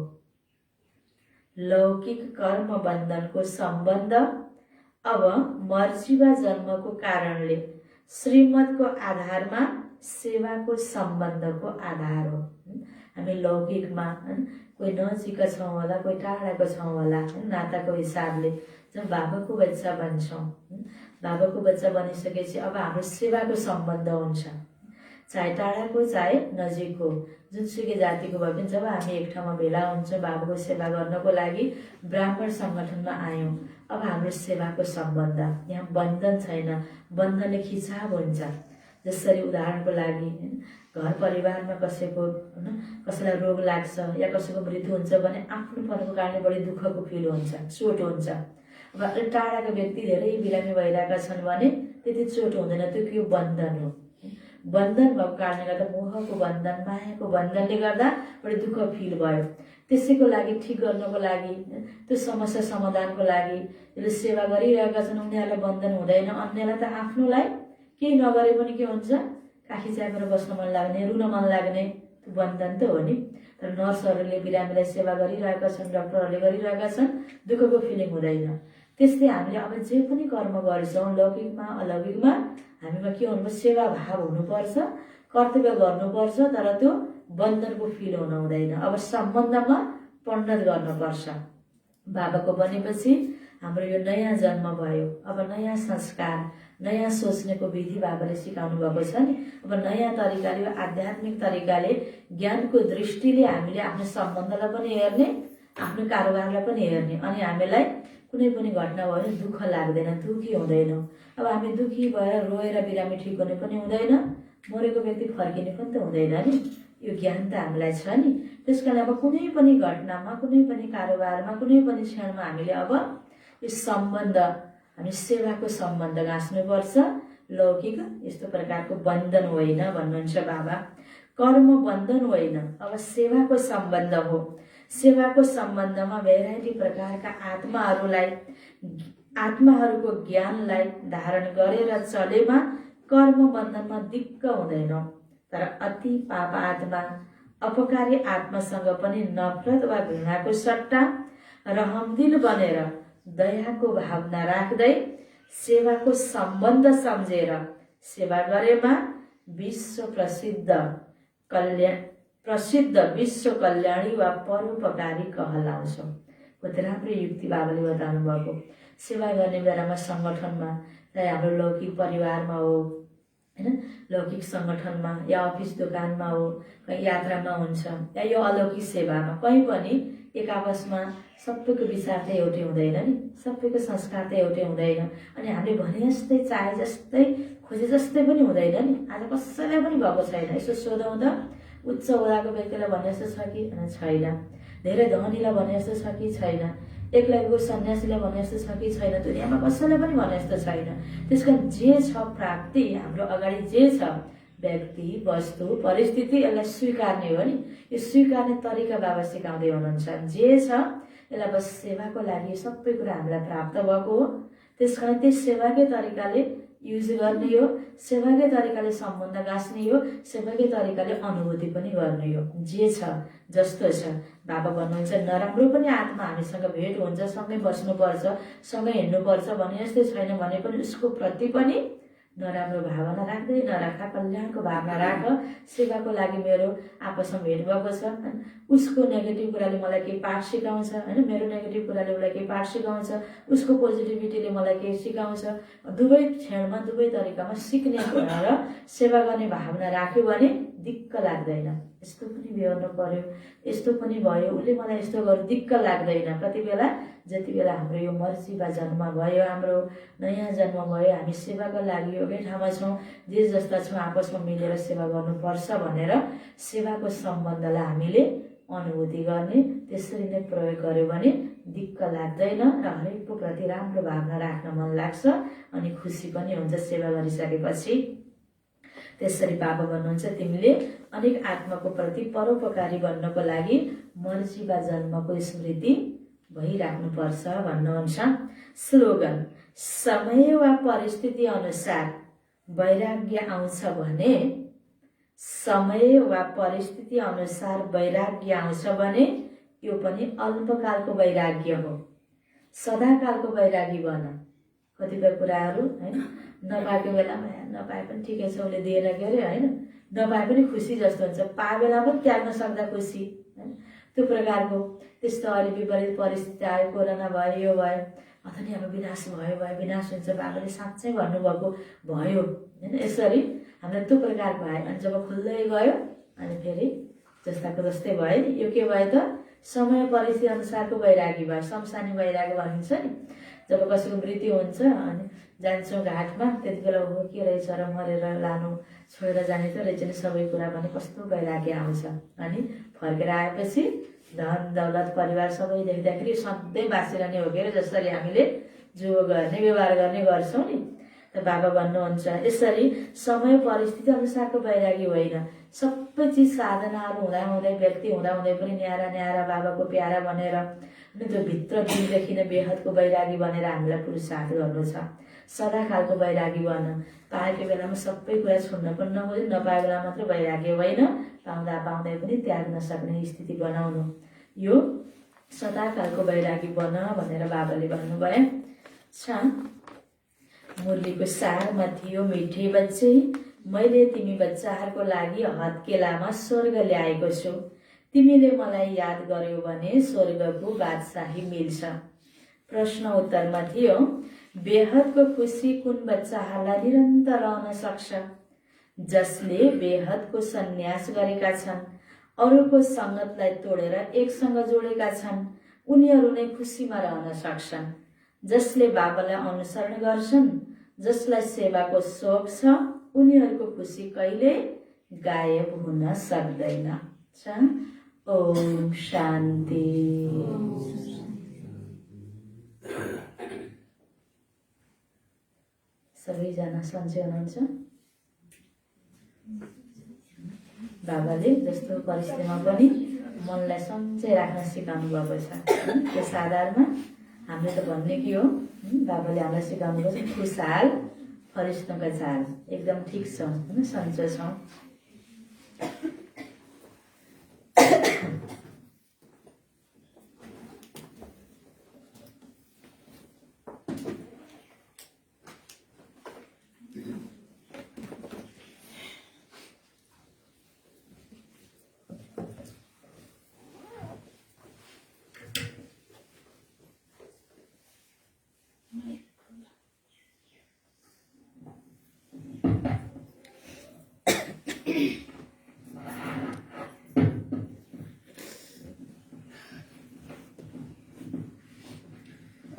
लौकिक कर्म बन्धनको सम्बन्ध अब मर्जीबा जन्मको कारणले श्रीमतको आधारमा सेवाको सम्बन्धको आधार हो। हामी लौकिकमा कोही नजिकका छौँ होला, कोही टाढाको छौँ होला, नाताको हिसाबले जब बाबाको बच्चा बन्छौँ, बाबाको बच्चा बनिसकेपछि अब हाम्रो सेवाको सम्बन्ध हुन्छ। चाहे टाढाको चाहे नजिकको जुनसुकै जातिको भए पनि जब हामी एक ठाउँमा भेला हुन्छौँ बाबाको सेवा गर्नको लागि ब्राह्मण सङ्गठनमा आयौँ, अब हाम्रो सेवाको सम्बन्ध, यहाँ बन्धन छैन, बन्धनले खिचाव हुन्छ। जसरी उदाहरणको लागि घर परिवारमा कसैको कसैलाई रोग लाग्छ या कसैको मृत्यु हुन्छ भने आफ्नोपनको कारणले बढी दुःखको फिल हुन्छ, चोट हुन्छ। अब टाढाको व्यक्ति धेरै बिरामी भइरहेका छन् भने त्यति चोट हुँदैन, त्यो के बन्धन हो। बन्धन भएको कारणले गर्दा मोहको बन्धन, मायाको बन्धनले गर्दा बढी दुःख फिल भयो। त्यसैको लागि ठिक गर्नको लागि, त्यो समस्या समाधानको लागि जसले सेवा गरिरहेका छन् उनीहरूलाई बन्धन हुँदैन। अन्यलाई त आफ्नोलाई केही नगरे पनि के हुन्छ, काखी च्यापेर बस्न मन लाग्ने, रुन मन लाग्ने, त्यो बन्धन त हो नि। तर नर्सहरूले बिरामीलाई सेवा गरिरहेका छन्, डाक्टरहरूले गरिरहेका छन्, दुःखको फिलिङ हुँदैन। त्यस्तै हामीले अब जे पनि कर्म गर्छौँ लौकिकमा अलौकिकमा हामीमा के हुनुपर्छ, सेवा भाव हुनुपर्छ, कर्तव्य गर्नुपर्छ, तर त्यो बन्धनको फिल हुन हुँदैन। अब सम्बन्धमा परिणत गर्नुपर्छ। बाबाको बनेपछि हाम्रो यो नयाँ जन्म भयो, अब नयाँ संस्कार नयाँ सोच्नेको विधि बाबाले सिकाउनु भएको छ नि। अब नयाँ तरिकाले आध्यात्मिक तरिकाले ज्ञानको दृष्टिले हामीले आफ्नो सम्बन्धलाई पनि हेर्ने, आफ्नो कारोबारलाई पनि हेर्ने, अनि हामीलाई कुनै पनि घटना भयो भने दुःख लाग्दैन, दुःखी हुँदैनौँ। अब हामी दुःखी भएर रोएर बिरामी ठिक हुने पनि हुँदैन, मरेको व्यक्ति फर्किने पनि त हुँदैन नि। यो ज्ञान त हामीलाई छ नि। त्यसकारण अब कुनै पनि घटनामा, कुनै पनि कारोबारमा, कुनै पनि क्षणमा हामीले अब यो सम्बन्ध, हामी सेवाको सम्बन्ध गाँच्नुपर्छ। लौकिक यस्तो प्रकारको बन्धन होइन भन्नुहुन्छ बाबा। कर्म बन्धन होइन, अब सेवाको सम्बन्ध हो। सेवाको सम्बन्धमा भेराइटी प्रकारका आत्माहरूको ज्ञानलाई धारण गरेर चलेमा कर्म बन्धनमा दिक्क हुँदैनौँ। तर अति पाप आत्मा, अपकारी आत्मासँग पनि नफरत वा घृणाको सट्टा रहमदिल बनेर दयाको भावना राख्दै सेवाको सम्बन्ध सम्झेर सेवा गरेमा विश्व विश्व कल्याणी वा परोपकारी कहलाउँछौँ। कति राम्रो युक्ति बाबाले बताउनु भएको। सेवा गर्ने बेलामा सङ्गठनमा, चाहे हाम्रो लौकिक परिवारमा हो हैन, लौकिक सङ्गठनमा या अफिस दोकानमा हो, कहीँ यात्रामा हुन्छ या यो अलौकिक सेवामा, कहीँ पनि एक आपसमा सबैको विचार त एउटै हुँदैन नि, सबैको संस्कार त एउटै हुँदैन। अनि हामीले भने जस्तै, चाहे जस्तै, खोजे जस्तै पनि हुँदैन नि। आज कसैलाई पनि भएको छैन। यसो सोधौँ त, उच्च ओडाको व्यक्तिलाई भने जस्तो छ कि छैन, धेरै धनीलाई भने जस्तो छ कि छैन, एक्लैको सन्यासीलाई भने जस्तो छ कि छैन, दुनियाँमा कसैलाई पनि भने जस्तो छैन। त्यसकारण जे छ प्राप्ति, हाम्रो अगाडि जे छ व्यक्ति, वस्तु, परिस्थिति, यसलाई स्वीकार्ने हो नि। यो स्वीकार्ने तरिका बाबा सिकाउँदै हुनुहुन्छ। जे छ यसलाई बस सेवाको लागि सबै कुरा हामीलाई प्राप्त भएको हो। त्यसकारण त्यस सेवाकै तरिकाले युज गर्ने हो, सेवाकै तरिकाले सम्बन्ध गाँच्ने हो, सेवाकै तरिकाले अनुभूति पनि गर्ने हो। जे छ जस्तो छ, बाबा भन्नुहुन्छ नराम्रो पनि आत्मा हामीसँग भेट हुन्छ, सँगै बस्नुपर्छ, सँगै हिँड्नुपर्छ भने जस्तै छैन भने पनि उसको प्रति पनि नराम्रो भावना राख्दै नराख, कल्याणको भावना राख। सेवाको लागि मेरो आपसमा भेट भएको छ, उसको नेगेटिभ कुराले मलाई केही पाठ सिकाउँछ हैन, मेरो नेगेटिभ कुराले उसलाई केही पाठ सिकाउँछ, उसको पोजिटिभिटीले मलाई केही सिकाउँछ। दुवै क्षणमा, दुवै तरिकामा सिक्ने कुरा र सेवा गर्ने भावना राख्यो भने दिक्क लाग्दैन। यस्तो पनि बेहोर्नु पर्यो, यस्तो पनि भयो, उसले मलाई यस्तो गर्यो, दिक्क लाग्दैन। कति बेला जति बेला हाम्रो यो मर्जी वा जन्म भयो, हाम्रो नयाँ जन्म भयो, हामी सेवाको लागि एउटै ठाउँमा छौँ, जे जस्ता छौँ आपसमा मिलेर सेवा गर्नुपर्छ भनेर सेवाको सम्बन्धलाई हामीले अनुभूति गर्ने, त्यसरी नै प्रयोग गर्यो भने दिक्क लाग्दैन र हरेकको प्रति राम्रो भावना राख्न मन लाग्छ अनि खुसी पनि हुन्छ सेवा गरिसकेपछि। त्यसरी बाबा भन्नुहुन्छ तिमीले अनेक आत्माको प्रति परोपकारी बन्नको लागि मर्जी वा जन्मको स्मृति भइराख्नुपर्छ भन्नुहुन्छ। स्लोगन, समय वा परिस्थिति अनुसार वैराग्य आउँछ भने, समय वा परिस्थिति अनुसार वैराग्य आउँछ भने यो पनि अल्पकालको वैराग्य हो, सदाकालको वैरागी बन। कतिपय कुराहरू हैन नपाएको बेलामा नपाए पनि ठिकै छ, उसले दिएर गयो हैन, नपाए पनि खुसी जस्तो हुन्छ, पाए बेला पनि त्याग्न सक्दा खुसी हैन, त्यो प्रकारको। त्यस्तो अहिले विपरीत परिस्थिति आयो, कोरोना भयो, यो भयो, अथवा नि अब विनाश भयो, विनाश हुन्छ, बाबाले साँच्चै भन्नुभएको भयो हैन। यसरी हामीलाई त्यो प्रकारको आयो, अनि जब खुल्दै गयो अनि फेरि जस्ताको जस्तै भयो नि। यो के भयो त, समय परिस्थिति अनुसारको वैरागी भयो, शमशानी वैरागी भनिन्छ नि। जब कसैको मृत्यु हुन्छ अनि जान्छौँ घाटमा, त्यति बेला हो के रहेछ र मरेर लानु, छोडेर जाने त रहेछ नि सबै कुरा भने कस्तो वैराग्य आउँछ। अनि फर्केर आएपछि धन दौलत परिवार सबै देख्दाखेरि सधैँ बाँचिरहने हो के, जसरी हामीले जो गर्ने व्यवहार गर्ने गर्छौँ नि। त बाबा भन्नुहुन्छ यसरी समय परिस्थिति अनुसारको वैरागी होइन, सबै चिज साधनाहरू हुँदाहुँदै, व्यक्ति हुँदाहुँदै पनि न्यारा न्यारा बाबाको प्यारा बनेर अनि त्यो भित्र दिनदेखि नै बेहदको वैरागी बनेर हामीलाई पुरुषार्थ गर्नु छ। सदाकालको वैरागी बन, पाएकै बेलामा सबै कुरा छोड्न पनि नखोज्नु, नपाए बेला मात्र वैराग्य होइन, पाउँदा पाउँदै पनि त्याग्न सक्ने स्थिति बनाउनु, यो सदाकालको वैरागी बन भनेर बाबाले भन्नुभयो। छ। मुरलीको सारमा थियो, मिठे बच्चे मैले तिमी बच्चाहरूको लागि हत्केलामा स्वर्ग ल्याएको छु। तिमीले मलाई याद गर्यौ भने स्वर्गको बादशाही मिल्छ। प्रश्न उत्तरमा थियो, बेहदको खुसी कुन बच्चाहरूलाई निरन्तर रहन सक्छ? जसले बेहदको सन्यास गरेका छन्, अरूको सङ्गतलाई तोडेर एकसँग जोडेका छन्, उनीहरू नै खुसीमा रहन सक्छन्। जसले बाबालाई अनुसरण गर्छन्, जसलाई सेवाको सोख छ, उनीहरूको खुसी कहिले गायब हुन सक्दैन। ओम शान्ति। सबैजना सन्चै हुनुहुन्छ? बाबाले जस्तो परिस्थितिमा पनि मनलाई सन्चै राख्न सिकाउनु भएको छ। त्यस आधारमा हामीले त भन्ने के हो, बाबाले हामीलाई सिकाउनु भएको छ, खुसहाल फरिश्तोका चाल। एकदम ठिक छौँ, होइन, सन्चो छौँ।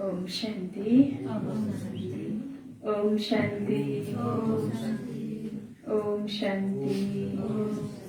ओम शान्ति। ओम शान्ति। ओम शान्ति।